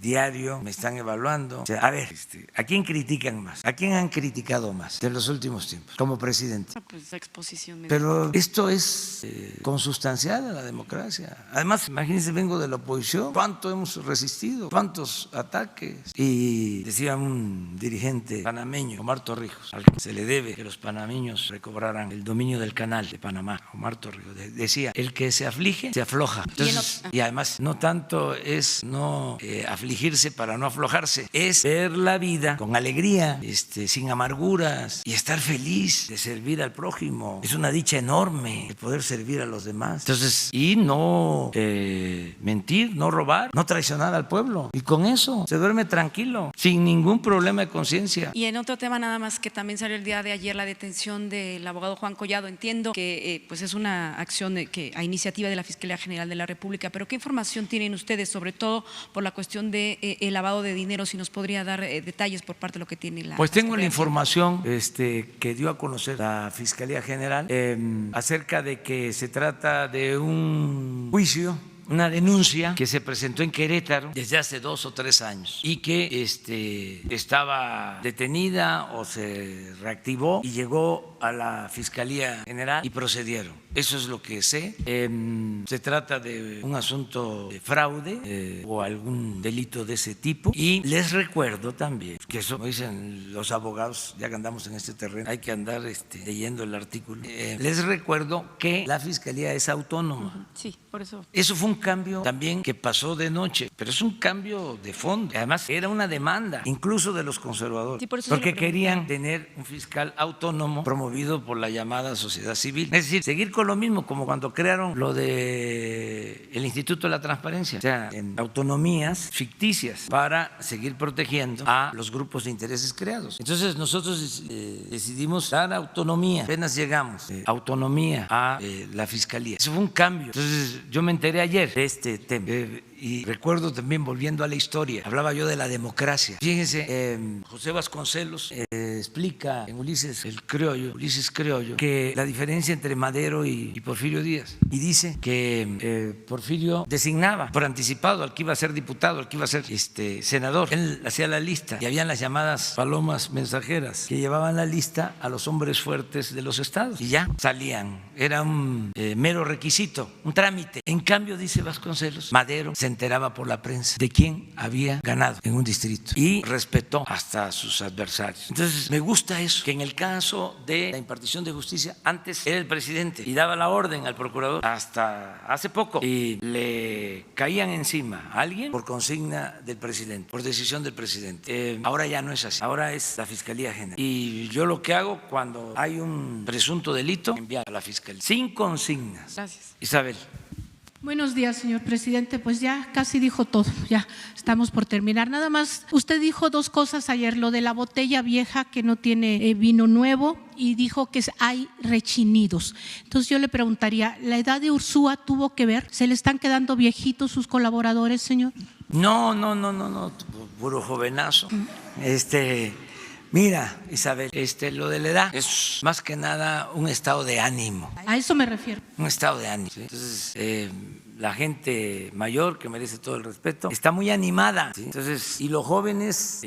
diario me están evaluando. O sea, a ver, ¿a quién critican más? ¿A quién han criticado más de los últimos tiempos como presidente? Pues exposición. Pero esto es consustancial a la democracia. Además, imagínense, vengo de la oposición. ¿Cuánto hemos resistido? ¿Cuántos ataques? Y decía un dirigente panameño, Omar Torrijos, al que se le debe que los panameños recobraran el dominio del canal de Panamá. Omar Torrijos decía, el que se aflige, se afloja. Entonces, y además, no tanto es no afligirse para no aflojarse, es ver la vida con alegría, sin amarguras y estar feliz de servir al prójimo. Es una dicha enorme el poder servir a los demás. Entonces, y no mentir, no robar, no traicionar al pueblo. Y con eso se duerme tranquilo, sin ningún problema de conciencia. Y en otro tema nada más, que también salió el día de ayer la detención del abogado Juan Collado. Entiendo que pues es una acción a iniciativa de la Fiscalía General de la República, pero ¿qué información tienen ustedes, sobre todo por la cuestión de el lavado de dinero? Si nos podría dar detalles por parte de lo que tiene la… Pues tengo la información que dio a conocer la Fiscalía General acerca de que se trata de un juicio, una denuncia que se presentó en Querétaro desde hace 2 o 3 años y que estaba detenida o se reactivó y llegó a la Fiscalía General y procedieron. Eso es lo que sé. Se trata de un asunto de fraude o algún delito de ese tipo. Y les recuerdo también que eso, como dicen los abogados, ya que andamos en este terreno, hay que andar leyendo el artículo. Les recuerdo que la Fiscalía es autónoma. Sí, por eso. Eso fue un cambio también que pasó de noche, pero es un cambio de fondo. Además, era una demanda, incluso de los conservadores, Sí, por eso porque querían tener un fiscal autónomo promovido por la llamada sociedad civil. Es decir, seguir con lo mismo como cuando crearon lo de el Instituto de la Transparencia, o sea, en autonomías ficticias para seguir protegiendo a los grupos de intereses creados. Entonces nosotros decidimos dar autonomía, apenas llegamos, autonomía a la Fiscalía. Eso fue un cambio. Entonces yo me enteré ayer de este tema. Y recuerdo también, volviendo a la historia, hablaba yo de la democracia. Fíjense, José Vasconcelos explica en Ulises Criollo, que la diferencia entre Madero y Porfirio Díaz. Y dice que Porfirio designaba por anticipado al que iba a ser diputado, al que iba a ser senador. Él hacía la lista y habían las llamadas palomas mensajeras que llevaban la lista a los hombres fuertes de los estados y ya salían. Era un mero requisito, un trámite. En cambio, dice Vasconcelos, Madero se enteraba por la prensa de quién había ganado en un distrito y respetó hasta a sus adversarios. Entonces, me gusta eso, que en el caso de la impartición de justicia, antes era el presidente y daba la orden al procurador hasta hace poco y le caían encima a alguien por consigna del presidente, por decisión del presidente. Ahora ya no es así, ahora es la Fiscalía General. Y yo lo que hago cuando hay un presunto delito, enviar a la Fiscalía, sin consignas. Gracias. Isabel. Buenos días, señor presidente. Pues ya casi dijo todo, ya estamos por terminar. Nada más, usted dijo 2 cosas ayer, lo de la botella vieja que no tiene vino nuevo y dijo que hay rechinidos. Entonces yo le preguntaría, ¿la edad de Ursúa tuvo que ver? ¿Se le están quedando viejitos sus colaboradores, señor? No, puro jovenazo. Mira, Isabel, lo de la edad es más que nada un estado de ánimo. A eso me refiero. Un estado de ánimo. ¿Sí? Entonces, la gente mayor, que merece todo el respeto, está muy animada. ¿Sí? Entonces, y los jóvenes,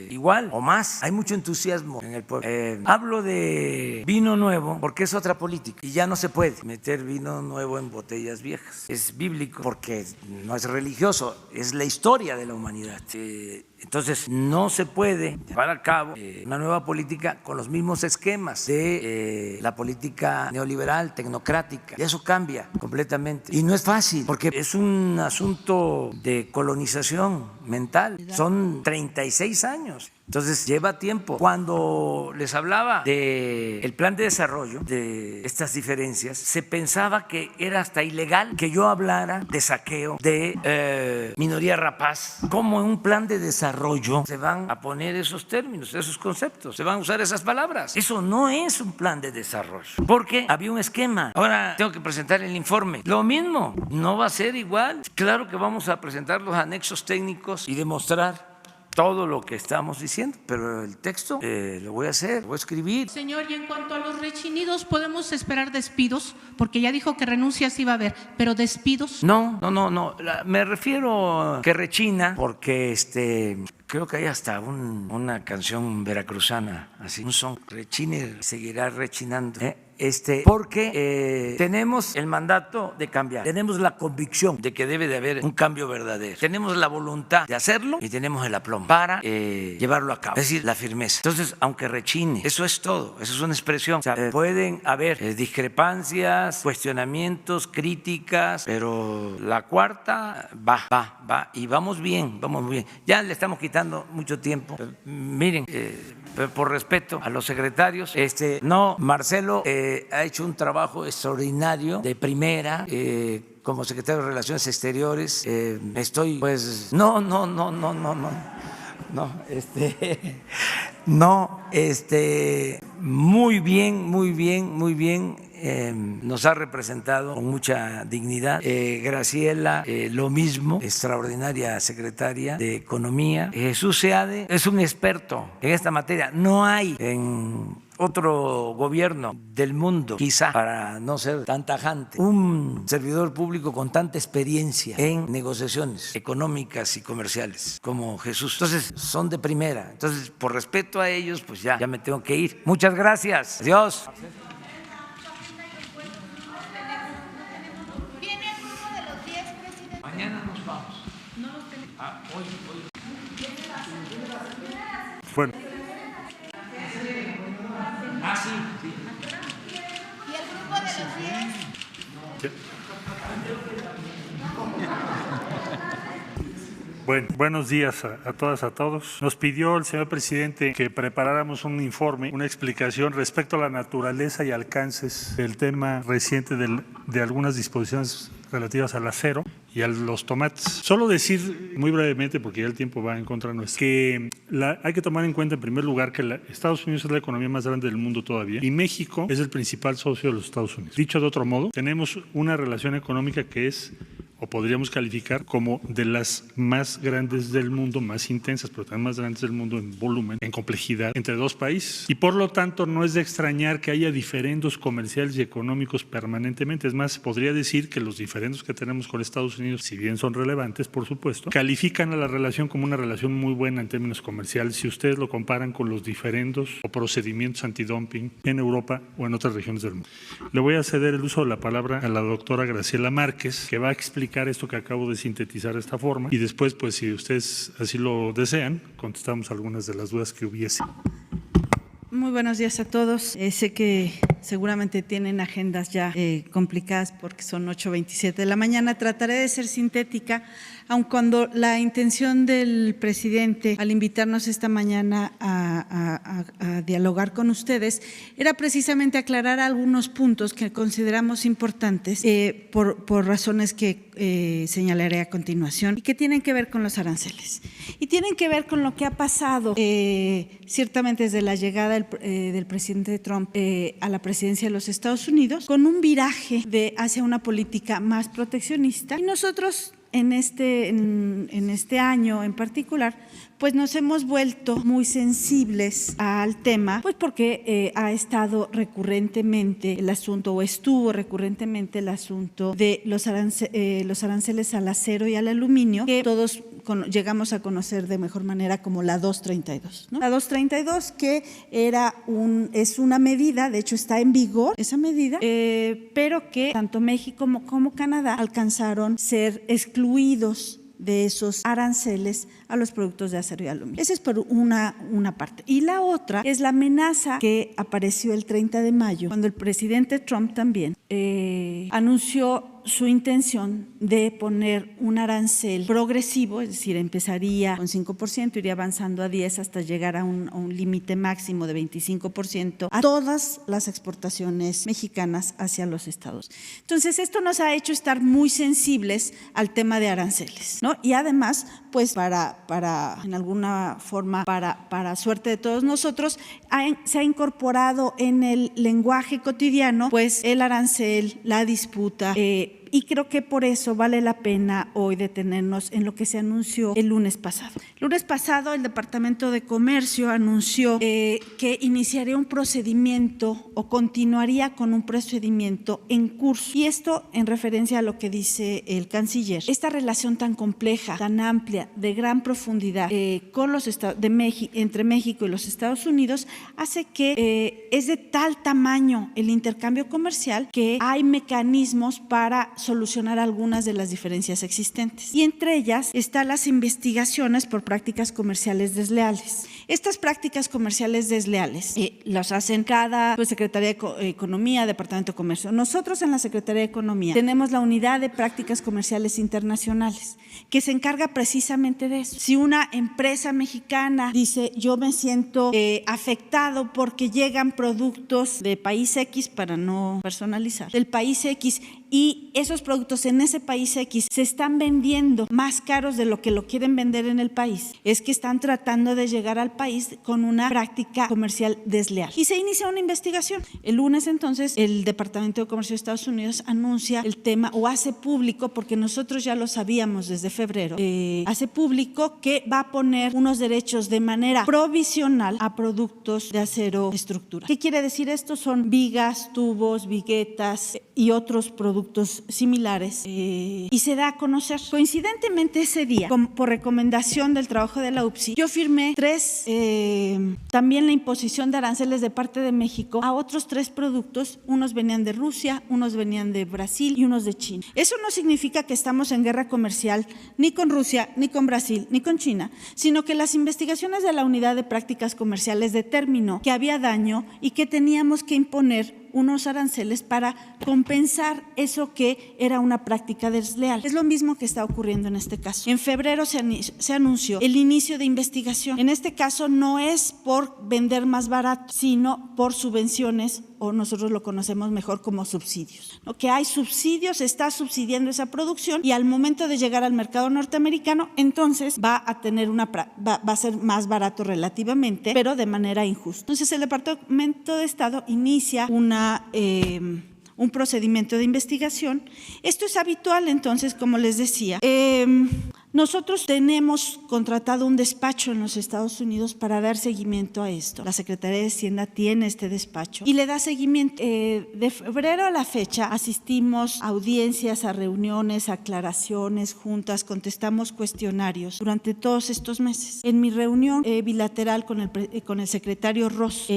igual o más. Hay mucho entusiasmo en el pueblo. Hablo de vino nuevo porque es otra política y ya no se puede meter vino nuevo en botellas viejas. Es bíblico porque no es religioso, es la historia de la humanidad. Entonces, no se puede llevar a cabo una nueva política con los mismos esquemas de la política neoliberal, tecnocrática. Y eso cambia completamente. Y no es fácil, porque es un asunto de colonización mental. Son 36 años. Entonces lleva tiempo. Cuando les hablaba del plan de desarrollo, de estas diferencias, se pensaba que era hasta ilegal que yo hablara de saqueo, de minoría rapaz. ¿Cómo en un plan de desarrollo se van a poner esos términos, esos conceptos? Se van a usar esas palabras. Eso no es un plan de desarrollo, porque había un esquema. Ahora tengo que presentar el informe. Lo mismo, no va a ser igual. Claro que vamos a presentar los anexos técnicos y demostrar todo lo que estamos diciendo, pero el texto lo voy a hacer, lo voy a escribir. Señor, y en cuanto a los rechinidos, ¿podemos esperar despidos? Porque ya dijo que renuncias sí va a haber, pero despidos. No. Me refiero que rechina porque creo que hay hasta una canción veracruzana, así, un son, rechine, seguirá rechinando. Porque tenemos el mandato de cambiar, tenemos la convicción de que debe de haber un cambio verdadero, tenemos la voluntad de hacerlo y tenemos el aplomo para llevarlo a cabo, es decir, la firmeza. Entonces, aunque rechine, eso es todo, eso es una expresión. O sea, pueden haber discrepancias, cuestionamientos, críticas, pero la cuarta va y vamos bien, vamos muy bien. Ya le estamos quitando mucho tiempo. Miren, por respeto a los secretarios, Marcelo ha hecho un trabajo extraordinario de primera como secretario de Relaciones Exteriores. Estoy, pues, muy bien. Nos ha representado con mucha dignidad. Graciela, lo mismo, extraordinaria secretaria de Economía. Jesús Seade es un experto en esta materia. No hay en otro gobierno del mundo, quizá, para no ser tan tajante, un servidor público con tanta experiencia en negociaciones económicas y comerciales como Jesús. Entonces, son de primera. Entonces, por respeto a ellos, pues ya me tengo que ir. Muchas gracias. Adiós. Mañana nos vamos. No los tenemos. Hoy. Bueno. Sí. ¿Y el grupo de los 10? Bueno, buenos días a todas, a todos. Nos pidió el señor presidente que preparáramos un informe, una explicación respecto a la naturaleza y alcances del tema reciente de algunas disposiciones relativas al acero y a los tomates. Solo decir muy brevemente, porque ya el tiempo va en contra nuestra, que hay que tomar en cuenta en primer lugar que Estados Unidos es la economía más grande del mundo todavía y México es el principal socio de los Estados Unidos. Dicho de otro modo, tenemos una relación económica que es, o podríamos calificar como de las más grandes del mundo, más intensas, pero también más grandes del mundo en volumen, en complejidad, entre dos países. Y por lo tanto no es de extrañar que haya diferendos comerciales y económicos permanentemente. Es más, podría decir que los diferendos que tenemos con Estados Unidos, si bien son relevantes, por supuesto, califican a la relación como una relación muy buena en términos comerciales si ustedes lo comparan con los diferendos o procedimientos antidumping en Europa o en otras regiones del mundo. Le voy a ceder el uso de la palabra a la doctora Graciela Márquez, que va a explicar esto que acabo de sintetizar de esta forma y después, pues si ustedes así lo desean, contestamos algunas de las dudas que hubiese. Muy buenos días a todos. Sé que seguramente tienen agendas ya complicadas porque son 8:27 de la mañana. Trataré de ser sintética, aun cuando la intención del presidente al invitarnos esta mañana a dialogar con ustedes era precisamente aclarar algunos puntos que consideramos importantes por razones que señalaré a continuación y que tienen que ver con los aranceles. Y tienen que ver con lo que ha pasado ciertamente desde la llegada del presidente Trump a la presidencia de los Estados Unidos, con un viraje hacia una política más proteccionista. Y nosotros en este año en particular, pues nos hemos vuelto muy sensibles al tema, pues porque ha estado recurrentemente el asunto, o estuvo recurrentemente el asunto de los aranceles al acero y al aluminio, que todos llegamos a conocer de mejor manera como la 232, ¿no? La 232, que es una medida, de hecho está en vigor esa medida, pero que tanto México como Canadá alcanzaron ser excluidos de esos aranceles a los productos de acero y aluminio. Esa es por una parte. Y la otra es la amenaza que apareció el 30 de mayo, cuando el presidente Trump también anunció su intención de poner un arancel progresivo, es decir, empezaría con 5%, iría avanzando a 10% hasta llegar a un límite máximo de 25% a todas las exportaciones mexicanas hacia los Estados. Entonces, esto nos ha hecho estar muy sensibles al tema de aranceles, ¿no? Y además, pues para en alguna forma, para suerte de todos nosotros, se ha incorporado en el lenguaje cotidiano, pues el arancel, la disputa, y creo que por eso vale la pena hoy detenernos en lo que se anunció el lunes pasado. El lunes pasado el Departamento de Comercio anunció que iniciaría un procedimiento o continuaría con un procedimiento en curso. Y esto en referencia a lo que dice el canciller. Esta relación tan compleja, tan amplia, de gran profundidad con los estados entre México y los Estados Unidos hace que es de tal tamaño el intercambio comercial que hay mecanismos para solucionar algunas de las diferencias existentes. Y entre ellas están las investigaciones por prácticas comerciales desleales. Estas prácticas comerciales desleales las hacen cada Secretaría de Economía, Departamento de Comercio. Nosotros en la Secretaría de Economía tenemos la unidad de prácticas comerciales internacionales que se encarga precisamente de eso. Si una empresa mexicana dice yo me siento afectado porque llegan productos de país X, para no personalizar, del país X, y esos productos en ese país X se están vendiendo más caros de lo que lo quieren vender en el país, es que están tratando de llegar al país con una práctica comercial desleal. Y se inicia una investigación. El lunes entonces el Departamento de Comercio de Estados Unidos anuncia el tema o hace público, porque nosotros ya lo sabíamos desde febrero, hace público que va a poner unos derechos de manera provisional a productos de acero estructural. ¿Qué quiere decir esto? Son vigas, tubos, viguetas y otros productos similares, y se da a conocer. Coincidentemente ese día, por recomendación del trabajo de la UPSI, yo firmé también la imposición de aranceles de parte de México a otros 3 productos. Unos venían de Rusia, unos venían de Brasil y unos de China. Eso no significa que estamos en guerra comercial ni con Rusia, ni con Brasil, ni con China, sino que las investigaciones de la Unidad de Prácticas Comerciales determinó que había daño y que teníamos que imponer unos aranceles para compensar eso que era una práctica desleal. Es lo mismo que está ocurriendo en este caso. En febrero se anunció el inicio de investigación. En este caso no es por vender más barato, sino por subvenciones, o nosotros lo conocemos mejor como subsidios, ¿no? Que hay subsidios, se está subsidiando esa producción y al momento de llegar al mercado norteamericano, entonces va a ser más barato relativamente, pero de manera injusta. Entonces el Departamento de Estado inicia un procedimiento de investigación. Esto es habitual, entonces, como les decía. Nosotros tenemos contratado un despacho en los Estados Unidos para dar seguimiento a esto. La Secretaría de Hacienda tiene este despacho y le da seguimiento. De febrero a la fecha asistimos a audiencias, a reuniones, a aclaraciones, juntas, contestamos cuestionarios durante todos estos meses. En mi reunión bilateral con el secretario Ross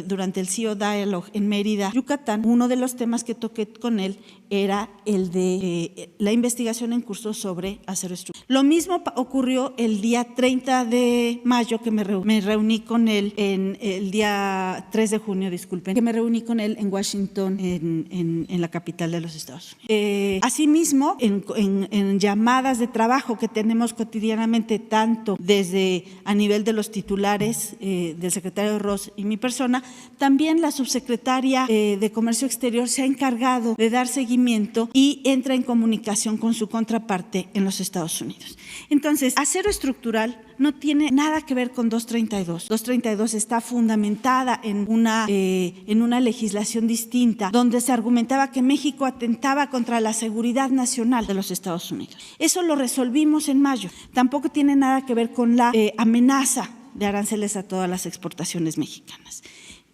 durante el CEO Dialogue en Mérida, Yucatán, uno de los temas que toqué con él era el de la investigación en curso sobre acero estructural. Lo mismo ocurrió el día 30 de mayo que me reuní con él el día 3 de junio, disculpen, que me reuní con él en Washington, en la capital de los Estados Unidos. Asimismo, en llamadas de trabajo que tenemos cotidianamente, tanto desde a nivel de los titulares del secretario Ross y mi persona, también la subsecretaria de Comercio Exterior se ha encargado de dar seguimiento y entra en comunicación con su contraparte en los Estados Unidos. Entonces, acero estructural no tiene nada que ver con 232. 232 está fundamentada en una legislación distinta, donde se argumentaba que México atentaba contra la seguridad nacional de los Estados Unidos. Eso lo resolvimos en mayo. Tampoco tiene nada que ver con la amenaza de aranceles a todas las exportaciones mexicanas.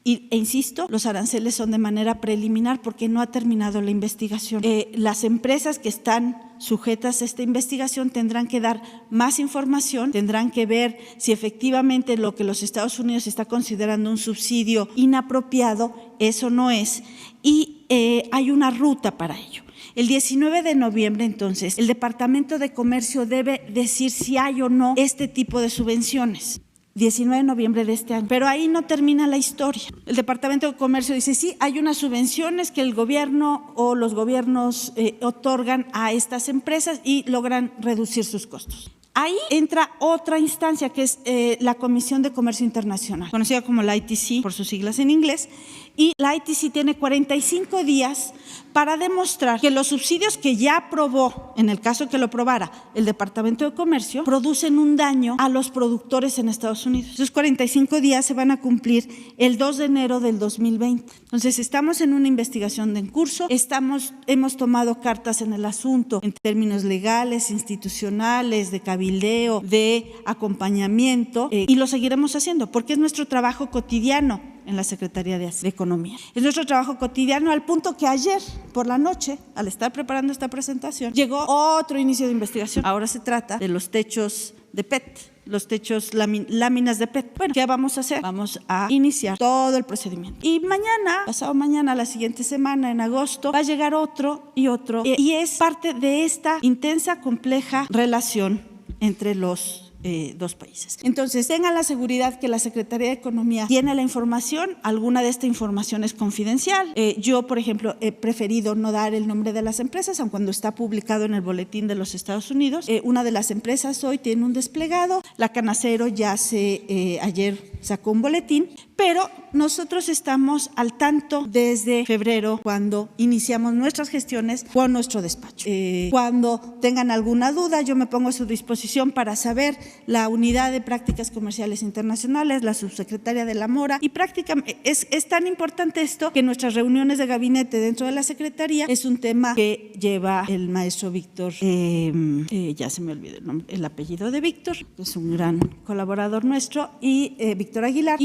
E insisto, los aranceles son de manera preliminar porque no ha terminado la investigación. Las empresas que están sujetas a esta investigación tendrán que dar más información, tendrán que ver si efectivamente lo que los Estados Unidos está considerando un subsidio inapropiado, eso no es, y hay una ruta para ello. El 19 de noviembre, entonces, el Departamento de Comercio debe decir si hay o no este tipo de subvenciones. 19 de noviembre de este año. Pero ahí no termina la historia. El Departamento de Comercio dice, sí, hay unas subvenciones que el gobierno o los gobiernos otorgan a estas empresas y logran reducir sus costos. Ahí entra otra instancia que es la Comisión de Comercio Internacional, conocida como la ITC por sus siglas en inglés, y la ITC tiene 45 días para demostrar que los subsidios que ya aprobó, en el caso que lo aprobara el Departamento de Comercio, producen un daño a los productores en Estados Unidos. Esos 45 días se van a cumplir el 2 de enero del 2020. Entonces, estamos en una investigación en curso, hemos tomado cartas en el asunto en términos legales, institucionales, de cabildeo, de acompañamiento, y lo seguiremos haciendo porque es nuestro trabajo cotidiano en la Secretaría de Economía. Es nuestro trabajo cotidiano al punto que ayer por la noche, al estar preparando esta presentación, llegó otro inicio de investigación. Ahora se trata de los techos de PET, los techos láminas de PET. Bueno, ¿qué vamos a hacer? Vamos a iniciar todo el procedimiento. Y mañana, pasado mañana, la siguiente semana, en agosto, va a llegar otro y otro. Y es parte de esta intensa, compleja relación entre los dos países. Entonces, tengan la seguridad que la Secretaría de Economía tiene la información, alguna de esta información es confidencial. Yo, por ejemplo, he preferido no dar el nombre de las empresas, aun cuando está publicado en el boletín de los Estados Unidos. Una de las empresas hoy tiene un desplegado, la Canacero ya ayer sacó un boletín, pero nosotros estamos al tanto desde febrero, cuando iniciamos nuestras gestiones con nuestro despacho. Cuando tengan alguna duda, yo me pongo a su disposición para saber. La Unidad de Prácticas Comerciales Internacionales, la subsecretaria de la Mora, y prácticamente es tan importante esto que nuestras reuniones de gabinete dentro de la Secretaría es un tema que lleva el maestro Víctor, ya se me olvidó el apellido de Víctor, que es un gran colaborador nuestro, y Víctor Aguilar,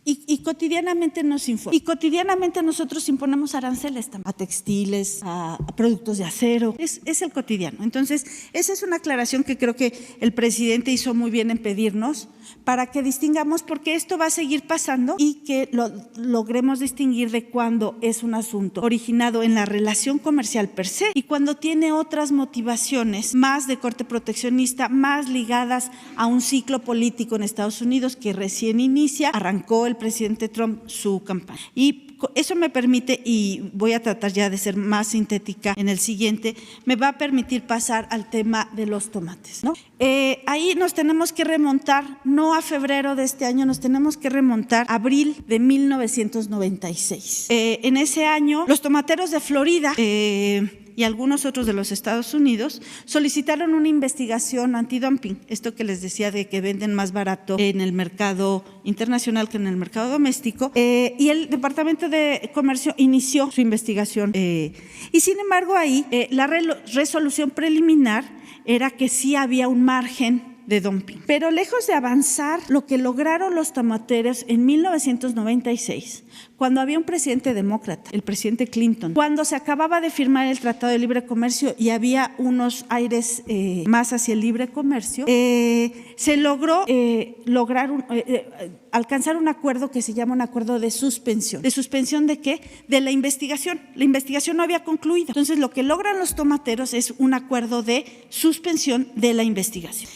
y cotidianamente nos informa. Y cotidianamente nosotros imponemos aranceles también a textiles, a productos de acero. Es el cotidiano. Entonces, esa es una aclaración que creo que el presidente hizo muy bien en pedirnos para que distingamos, porque esto va a seguir pasando y que logremos distinguir de cuando es un asunto originado en la relación comercial per se y cuando tiene otras motivaciones más de corte proteccionista, más ligadas a un ciclo político en Estados Unidos que recién inicia, arrancó el presidente Trump su campaña. Y eso me permite, y voy a tratar ya de ser más sintética en el siguiente, me va a permitir pasar al tema de los tomates, ¿no? Ahí nos tenemos que remontar, no a febrero de este año, nos tenemos que remontar a abril de 1996. En ese año, los tomateros de Florida y algunos otros de los Estados Unidos solicitaron una investigación antidumping, esto que les decía de que venden más barato en el mercado internacional que en el mercado doméstico, y el Departamento de Comercio inició su investigación. Y sin embargo ahí la resolución preliminar era que sí había un margen de dumping. Pero lejos de avanzar, lo que lograron los tomateros en 1996, cuando había un presidente demócrata, el presidente Clinton, cuando se acababa de firmar el Tratado de Libre Comercio y había unos aires más hacia el libre comercio, se logró alcanzar un acuerdo que se llama un acuerdo de suspensión. ¿De suspensión de qué? De la investigación. La investigación no había concluido. Entonces, lo que logran los tomateros es un acuerdo de suspensión de la investigación.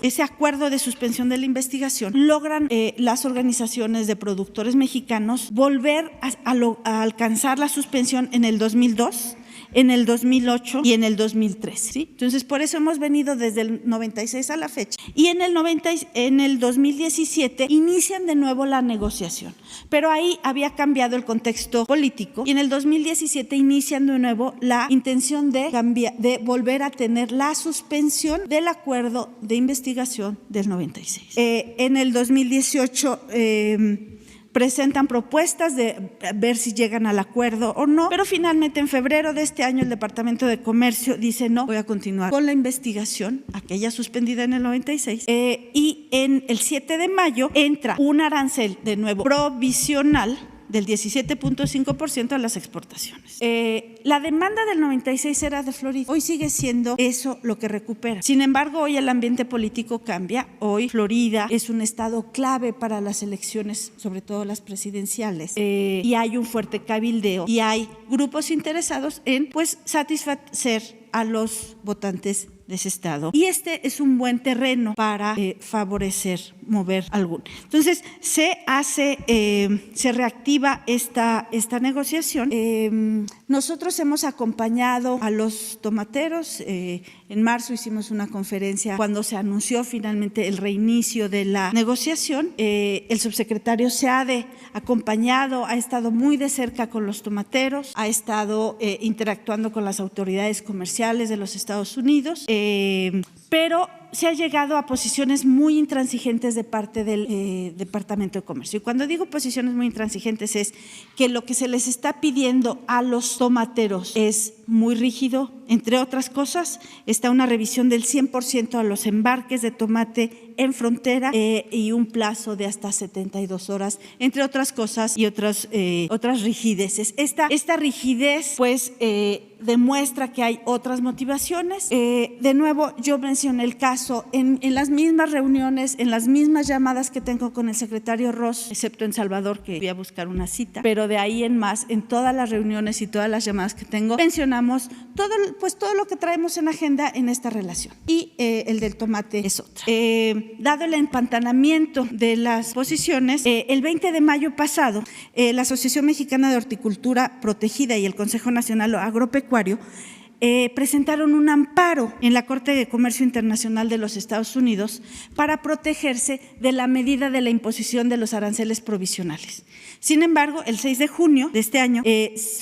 Ese acuerdo de suspensión de la investigación, logran las organizaciones de productores mexicanos volver a alcanzar la suspensión en el 2002, en el 2008 y en el 2013. ¿Sí? Entonces, por eso hemos venido desde el 96 a la fecha. Y en el 2017 inician de nuevo la negociación. Pero ahí había cambiado el contexto político y en el 2017 inician de nuevo la intención de volver a tener la suspensión del acuerdo de investigación del 96. En el 2018 presentan propuestas de ver si llegan al acuerdo o no, pero finalmente en febrero de este año el Departamento de Comercio dice no, voy a continuar con la investigación, aquella suspendida en el 96, y en el 7 de mayo entra un arancel de nuevo provisional del 17.5% a las exportaciones. La demanda del 96 era de Florida. Hoy sigue siendo eso lo que recupera. Sin embargo, hoy el ambiente político cambia. Hoy Florida es un estado clave para las elecciones, sobre todo las presidenciales, y hay un fuerte cabildeo y hay grupos interesados en pues satisfacer a los votantes de ese estado. Y este es un buen terreno para favorecer, mover alguno. Entonces, se reactiva esta negociación. Nosotros hemos acompañado a los tomateros. En marzo hicimos una conferencia cuando se anunció finalmente el reinicio de la negociación. El subsecretario Seade acompañado, ha estado muy de cerca con los tomateros, ha estado interactuando con las autoridades comerciales de los Estados Unidos, pero se ha llegado a posiciones muy intransigentes de parte del Departamento de Comercio. Y cuando digo posiciones muy intransigentes es que lo que se les está pidiendo a los tomateros es muy rígido. Entre otras cosas, está una revisión del 100% a los embarques de tomate en frontera y un plazo de hasta 72 horas, entre otras cosas y otras rigideces. Esta rigidez pues demuestra que hay otras motivaciones. De nuevo, yo mencioné el caso en las mismas reuniones, en las mismas llamadas que tengo con el secretario Ross, excepto en Salvador, que fui a buscar una cita, pero de ahí en más, en todas las reuniones y todas las llamadas que tengo, mencionamos todo lo que traemos en agenda en esta relación. Y el del tomate es otra. Dado el empantanamiento de las posiciones, el 20 de mayo pasado, la Asociación Mexicana de Horticultura Protegida y el Consejo Nacional Agropecuario presentaron un amparo en la Corte de Comercio Internacional de los Estados Unidos para protegerse de la medida de la imposición de los aranceles provisionales. Sin embargo, el 6 de junio de este año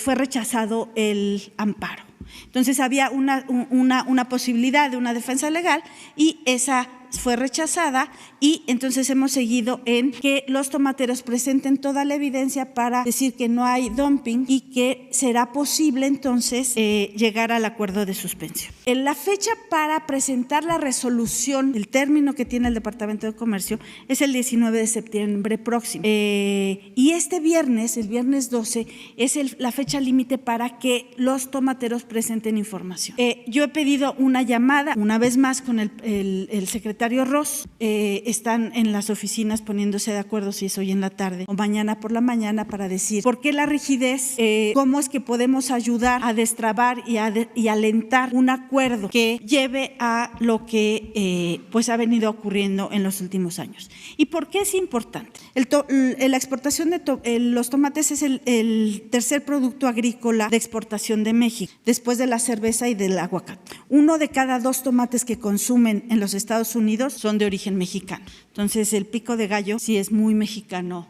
fue rechazado el amparo. Entonces había una posibilidad de una defensa legal y esa fue rechazada, y entonces hemos seguido en que los tomateros presenten toda la evidencia para decir que no hay dumping y que será posible entonces llegar al acuerdo de suspensión. En la fecha para presentar la resolución, el término que tiene el Departamento de Comercio es el 19 de septiembre próximo, y este viernes, el viernes 12, es la fecha límite para que los tomateros presenten información. Yo he pedido una llamada una vez más con el secretario Ross. Están en las oficinas poniéndose de acuerdo si es hoy en la tarde o mañana por la mañana para decir por qué la rigidez, cómo es que podemos ayudar a destrabar y alentar un acuerdo que lleve a lo que pues ha venido ocurriendo en los últimos años. ¿Y por qué es importante? La exportación de los tomates es el tercer producto agrícola de exportación de México, después de la cerveza y del aguacate. 1 de cada 2 tomates que consumen en los Estados Unidos son de origen mexicano. Entonces, el pico de gallo sí es muy mexicano,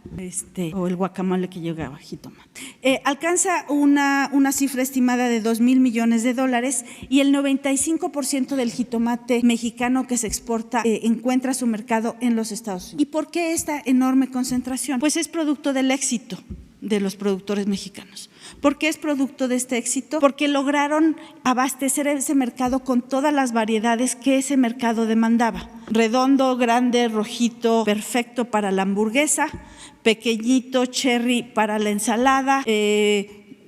o el guacamole que llegaba, jitomate. Alcanza una cifra estimada de $2,000 millones, y el 95% del jitomate mexicano que se exporta encuentra su mercado en los Estados Unidos. ¿Y por qué esta enorme concentración? Pues es producto del éxito de los productores mexicanos. ¿Por qué es producto de este éxito? Porque lograron abastecer ese mercado con todas las variedades que ese mercado demandaba. Redondo, grande, rojito, perfecto para la hamburguesa, pequeñito, cherry para la ensalada,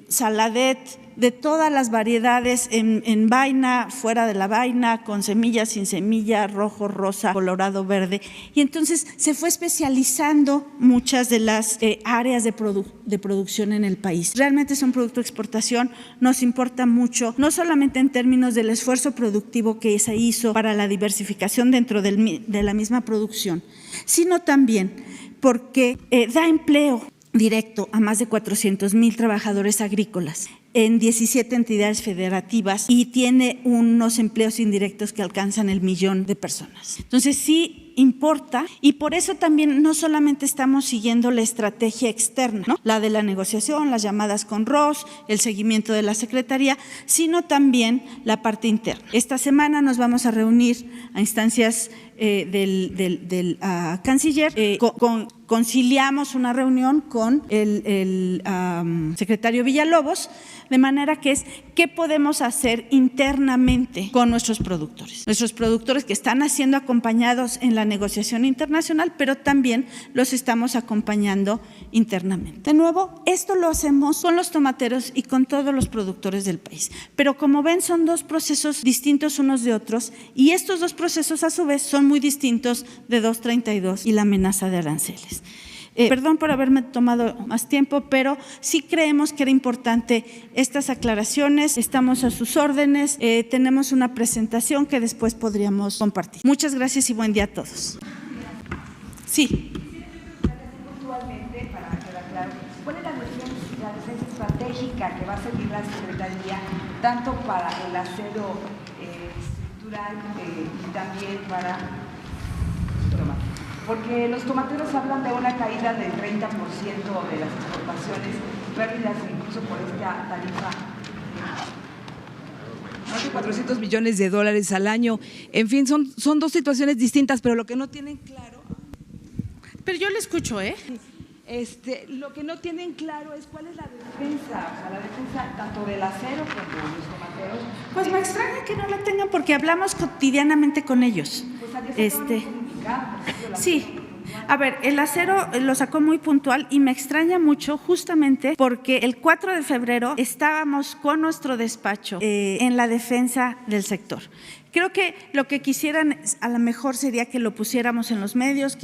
saladet, de todas las variedades, en vaina, fuera de la vaina, con semilla, sin semilla, rojo, rosa, colorado, verde. Y entonces se fue especializando muchas de las áreas de producción en el país. Realmente es un producto de exportación, nos importa mucho, no solamente en términos del esfuerzo productivo que se hizo para la diversificación dentro de la misma producción, sino también porque da empleo directo a más de 400,000 trabajadores agrícolas en 17 entidades federativas y tiene unos empleos indirectos que alcanzan el 1,000,000 de personas. Entonces sí importa, y por eso también no solamente estamos siguiendo la estrategia externa, ¿no?, la de la negociación, las llamadas con Ross, el seguimiento de la Secretaría, sino también la parte interna. Esta semana nos vamos a reunir a instancias del canciller, conciliamos una reunión con el secretario Villalobos, de manera que es qué podemos hacer internamente con nuestros productores que están siendo acompañados en la la negociación internacional, pero también los estamos acompañando internamente. De nuevo, esto lo hacemos con los tomateros y con todos los productores del país. Pero como ven, son dos procesos distintos unos de otros, y estos dos procesos a su vez son muy distintos de 232 y la amenaza de aranceles. Perdón por haberme tomado más tiempo, pero sí creemos que era importante estas aclaraciones. Estamos a sus órdenes. Tenemos una presentación que después podríamos compartir. Muchas gracias y buen día a todos. Sí. Puntualmente, para quedar claro, ¿cuál es la defensa estratégica que va a seguir la Secretaría tanto para el acero estructural y también para tomate? Porque los tomateros hablan de una caída del 30% de las exportaciones, pérdidas incluso por esta tarifa. Más de 400 millones de dólares al año. En fin, son dos situaciones distintas, pero lo que no tienen claro… Pero yo le escucho, Lo que no tienen claro es cuál es la defensa, o sea, la defensa tanto del acero como de los tomateros. Pues me extraña que no la tengan porque hablamos cotidianamente con ellos. Pues sí. A ver, el acero lo sacó muy puntual y me extraña mucho justamente porque el 4 de febrero estábamos con nuestro despacho en la defensa del sector. Creo que lo que quisieran a lo mejor sería que lo pusiéramos en los medios,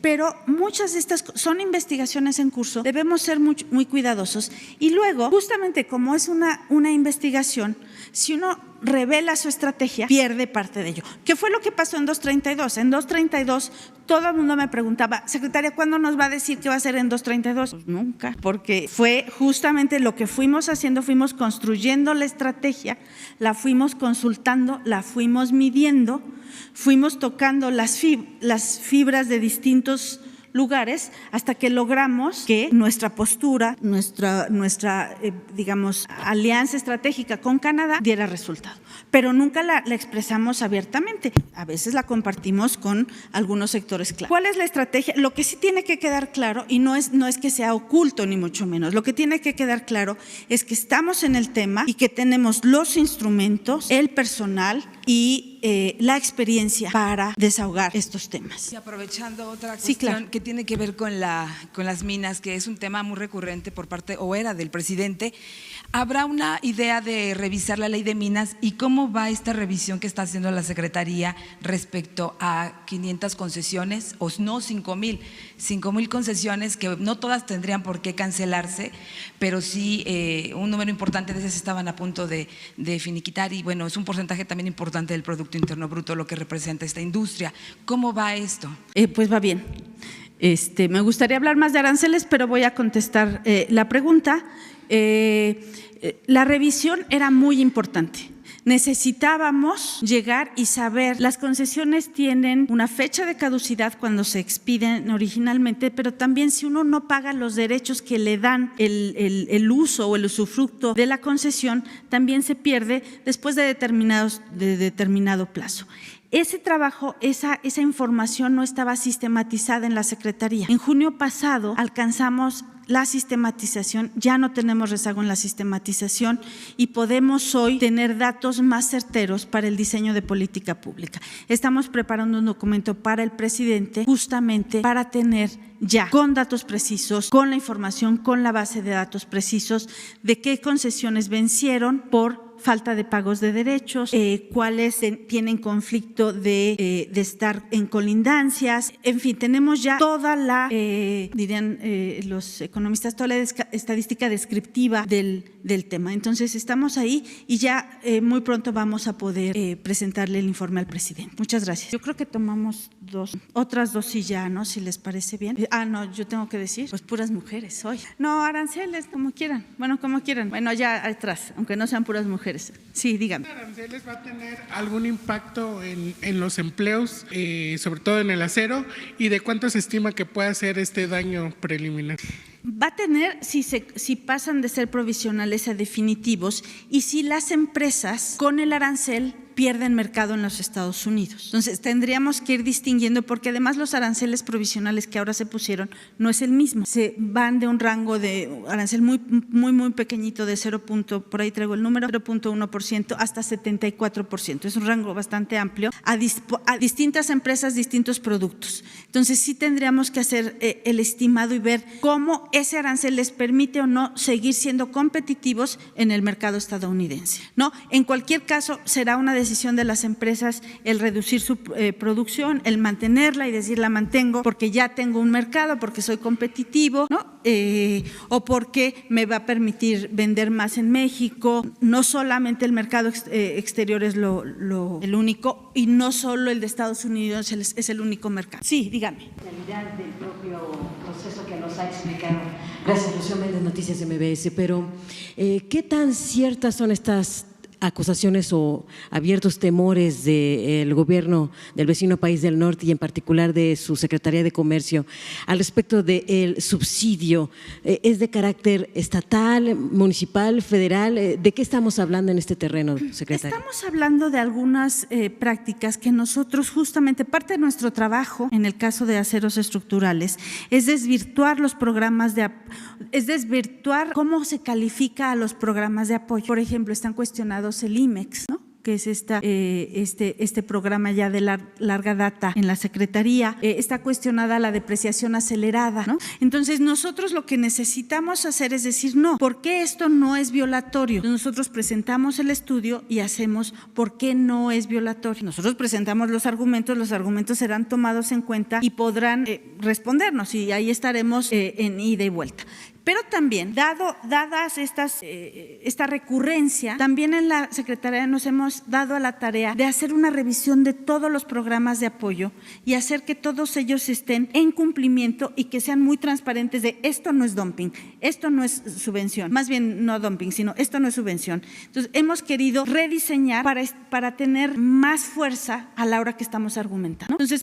pero muchas de estas son investigaciones en curso, debemos ser muy cuidadosos. Y luego, justamente como es una investigación, si uno revela su estrategia, pierde parte de ello. ¿Qué fue lo que pasó en 232? En 232 todo el mundo me preguntaba, secretaria, ¿cuándo nos va a decir qué va a hacer en 232? Pues nunca, porque fue justamente lo que fuimos haciendo, fuimos construyendo la estrategia, la fuimos consultando, la fuimos midiendo, fuimos tocando las fibras de distintos lugares hasta que logramos que nuestra postura, nuestra digamos, alianza estratégica con Canadá diera resultado. Pero nunca la expresamos abiertamente, a veces la compartimos con algunos sectores claros. ¿Cuál es la estrategia? Lo que sí tiene que quedar claro, y no es que sea oculto ni mucho menos, lo que tiene que quedar claro es que estamos en el tema y que tenemos los instrumentos, el personal y la experiencia para desahogar estos temas. Y aprovechando otra cuestión que tiene que ver con las minas, que es un tema muy recurrente por parte, o era del presidente, ¿habrá una idea de revisar la ley de minas y cómo va esta revisión que está haciendo la Secretaría respecto a 500 concesiones, o no 5,000 concesiones que no todas tendrían por qué cancelarse, pero sí un número importante de esas estaban a punto de finiquitar y bueno, es un porcentaje también importante del Producto Interno Bruto lo que representa esta industria. ¿Cómo va esto? Pues va bien. Me gustaría hablar más de aranceles, pero voy a contestar la pregunta. La revisión era muy importante. Necesitábamos llegar y saber, las concesiones tienen una fecha de caducidad cuando se expiden originalmente, pero también si uno no paga los derechos que le dan el uso o el usufructo de la concesión, también se pierde después de determinado plazo. Ese trabajo, esa información no estaba sistematizada en la Secretaría. En junio pasado alcanzamos la sistematización, ya no tenemos rezago en la sistematización y podemos hoy tener datos más certeros para el diseño de política pública. Estamos preparando un documento para el presidente justamente para tener ya con datos precisos, con la información, con la base de datos precisos de qué concesiones vencieron por falta de pagos de derechos, cuáles tienen conflicto de estar en colindancias, en fin, tenemos ya toda la, dirían los economistas, toda la estadística descriptiva del tema. Entonces estamos ahí y ya muy pronto vamos a poder presentarle el informe al presidente. Muchas gracias. Yo creo que tomamos otras dos y ya, ¿no? Si les parece bien. No, yo tengo que decir, pues puras mujeres hoy. No, aranceles, como quieran. Bueno, como quieran. Bueno, ya atrás, aunque no sean puras mujeres. Sí, dígame. ¿Aranceles va a tener algún impacto en los empleos, sobre todo en el acero? ¿Y de cuánto se estima que pueda ser este daño preliminar? Va a tener, si pasan de ser provisionales a definitivos y si las empresas con el arancel pierden mercado en los Estados Unidos. Entonces, tendríamos que ir distinguiendo, porque además los aranceles provisionales que ahora se pusieron no es el mismo. Se van de un rango de arancel muy pequeñito de 0.1% hasta 74%. Es un rango bastante amplio a distintas empresas, distintos productos. Entonces, sí tendríamos que hacer el estimado y ver cómo ese arancel les permite o no seguir siendo competitivos en el mercado estadounidense, ¿no? En cualquier caso, será una decisión de las empresas el reducir su producción, el mantenerla y decir la mantengo porque ya tengo un mercado, porque soy competitivo, ¿no? O porque me va a permitir vender más en México. No solamente el mercado exterior es el único, y no solo el de Estados Unidos es el único mercado. Sí, dígame. Del propio proceso que nos ha explicado. Gracias, Rocío Méndez, Noticias MBS. Pero, ¿qué tan ciertas son estas acusaciones o abiertos temores del gobierno del vecino país del norte y en particular de su Secretaría de Comercio al respecto del subsidio? ¿Es de carácter estatal, municipal, federal? ¿De qué estamos hablando en este terreno, secretaria? Estamos hablando de algunas prácticas que nosotros, justamente parte de nuestro trabajo en el caso de aceros estructurales es desvirtuar los programas es desvirtuar cómo se califica a los programas de apoyo. Por ejemplo, están cuestionados el IMEX, ¿no?, que es este programa ya de larga data en la Secretaría. Está cuestionada la depreciación acelerada, ¿no? Entonces, nosotros lo que necesitamos hacer es decir, no, ¿por qué esto no es violatorio? Nosotros presentamos el estudio y hacemos por qué no es violatorio. Nosotros presentamos los argumentos serán tomados en cuenta y podrán respondernos, y ahí estaremos en ida y vuelta. Pero también, dadas esta recurrencia, también en la Secretaría nos hemos dado a la tarea de hacer una revisión de todos los programas de apoyo y hacer que todos ellos estén en cumplimiento y que sean muy transparentes de esto no es dumping, esto no es subvención, más bien no dumping, sino esto no es subvención. Entonces, hemos querido rediseñar para tener más fuerza a la hora que estamos argumentando, ¿no? Entonces,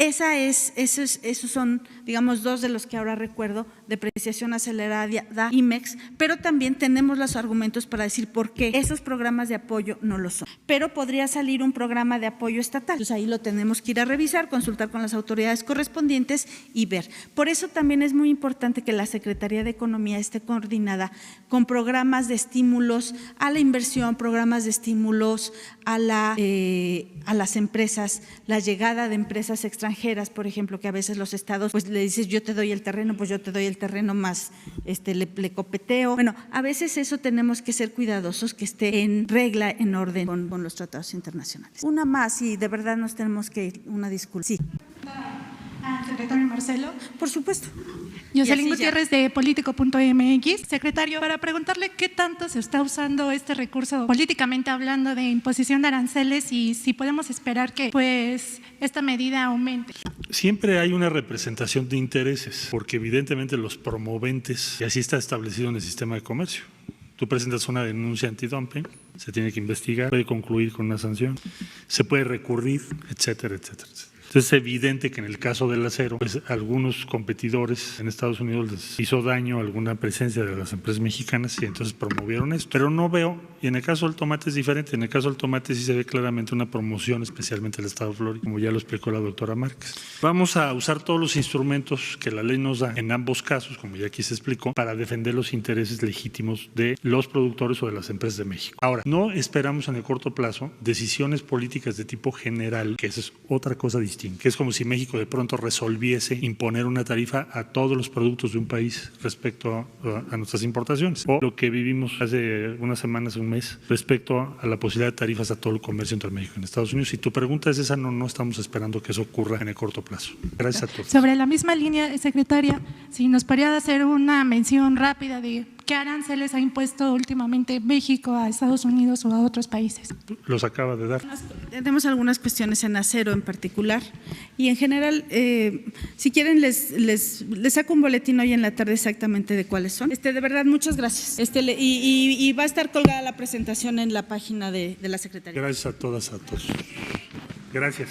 esos son, digamos, dos de los que ahora recuerdo: depreciación acelerada, IMEX, pero también tenemos los argumentos para decir por qué esos programas de apoyo no lo son. Pero podría salir un programa de apoyo estatal. Entonces, ahí lo tenemos que ir a revisar, consultar con las autoridades correspondientes y ver. Por eso también es muy importante que la Secretaría de Economía esté coordinada con programas de estímulos a la inversión, programas de estímulos a las empresas, la llegada de empresas extranjeras, por ejemplo, que a veces los estados pues le dices yo te doy el terreno, pues yo te doy el terreno más le copeteo. Bueno, a veces eso tenemos que ser cuidadosos, que esté en regla, en orden con los tratados internacionales. Una más, y de verdad nos tenemos que ir, una disculpa. Sí. Secretario Marcelo. Por supuesto. Jocelyn Gutiérrez de Político.mx. Secretario, para preguntarle qué tanto se está usando este recurso políticamente hablando de imposición de aranceles y si podemos esperar que pues esta medida aumente. Siempre hay una representación de intereses, porque evidentemente los promoventes, y así está establecido en el sistema de comercio. Tú presentas una denuncia antidumping, se tiene que investigar, puede concluir con una sanción, se puede recurrir, etcétera, etcétera, etcétera. Entonces es evidente que en el caso del acero, pues algunos competidores en Estados Unidos les hizo daño alguna presencia de las empresas mexicanas y entonces promovieron esto. Pero no veo, y en el caso del tomate es diferente, en el caso del tomate sí se ve claramente una promoción, especialmente el estado de Florida, como ya lo explicó la doctora Márquez. Vamos a usar todos los instrumentos que la ley nos da en ambos casos, como ya aquí se explicó, para defender los intereses legítimos de los productores o de las empresas de México. Ahora, no esperamos en el corto plazo decisiones políticas de tipo general, que esa es otra cosa distinta, que es como si México de pronto resolviese imponer una tarifa a todos los productos de un país respecto a nuestras importaciones, o lo que vivimos hace unas semanas, un mes, respecto a la posibilidad de tarifas a todo el comercio entre México y Estados Unidos. Si tu pregunta es esa, no estamos esperando que eso ocurra en el corto plazo. Gracias a todos. Sobre la misma línea, secretaria, si nos podría hacer una mención rápida de ¿qué aranceles ha impuesto últimamente México a Estados Unidos o a otros países? Los acaba de dar. Tenemos algunas cuestiones en acero en particular y en general, si quieren les saco un boletín hoy en la tarde exactamente de cuáles son. De verdad, muchas gracias. Y va a estar colgada la presentación en la página de la Secretaría. Gracias a todas, a todos. Gracias.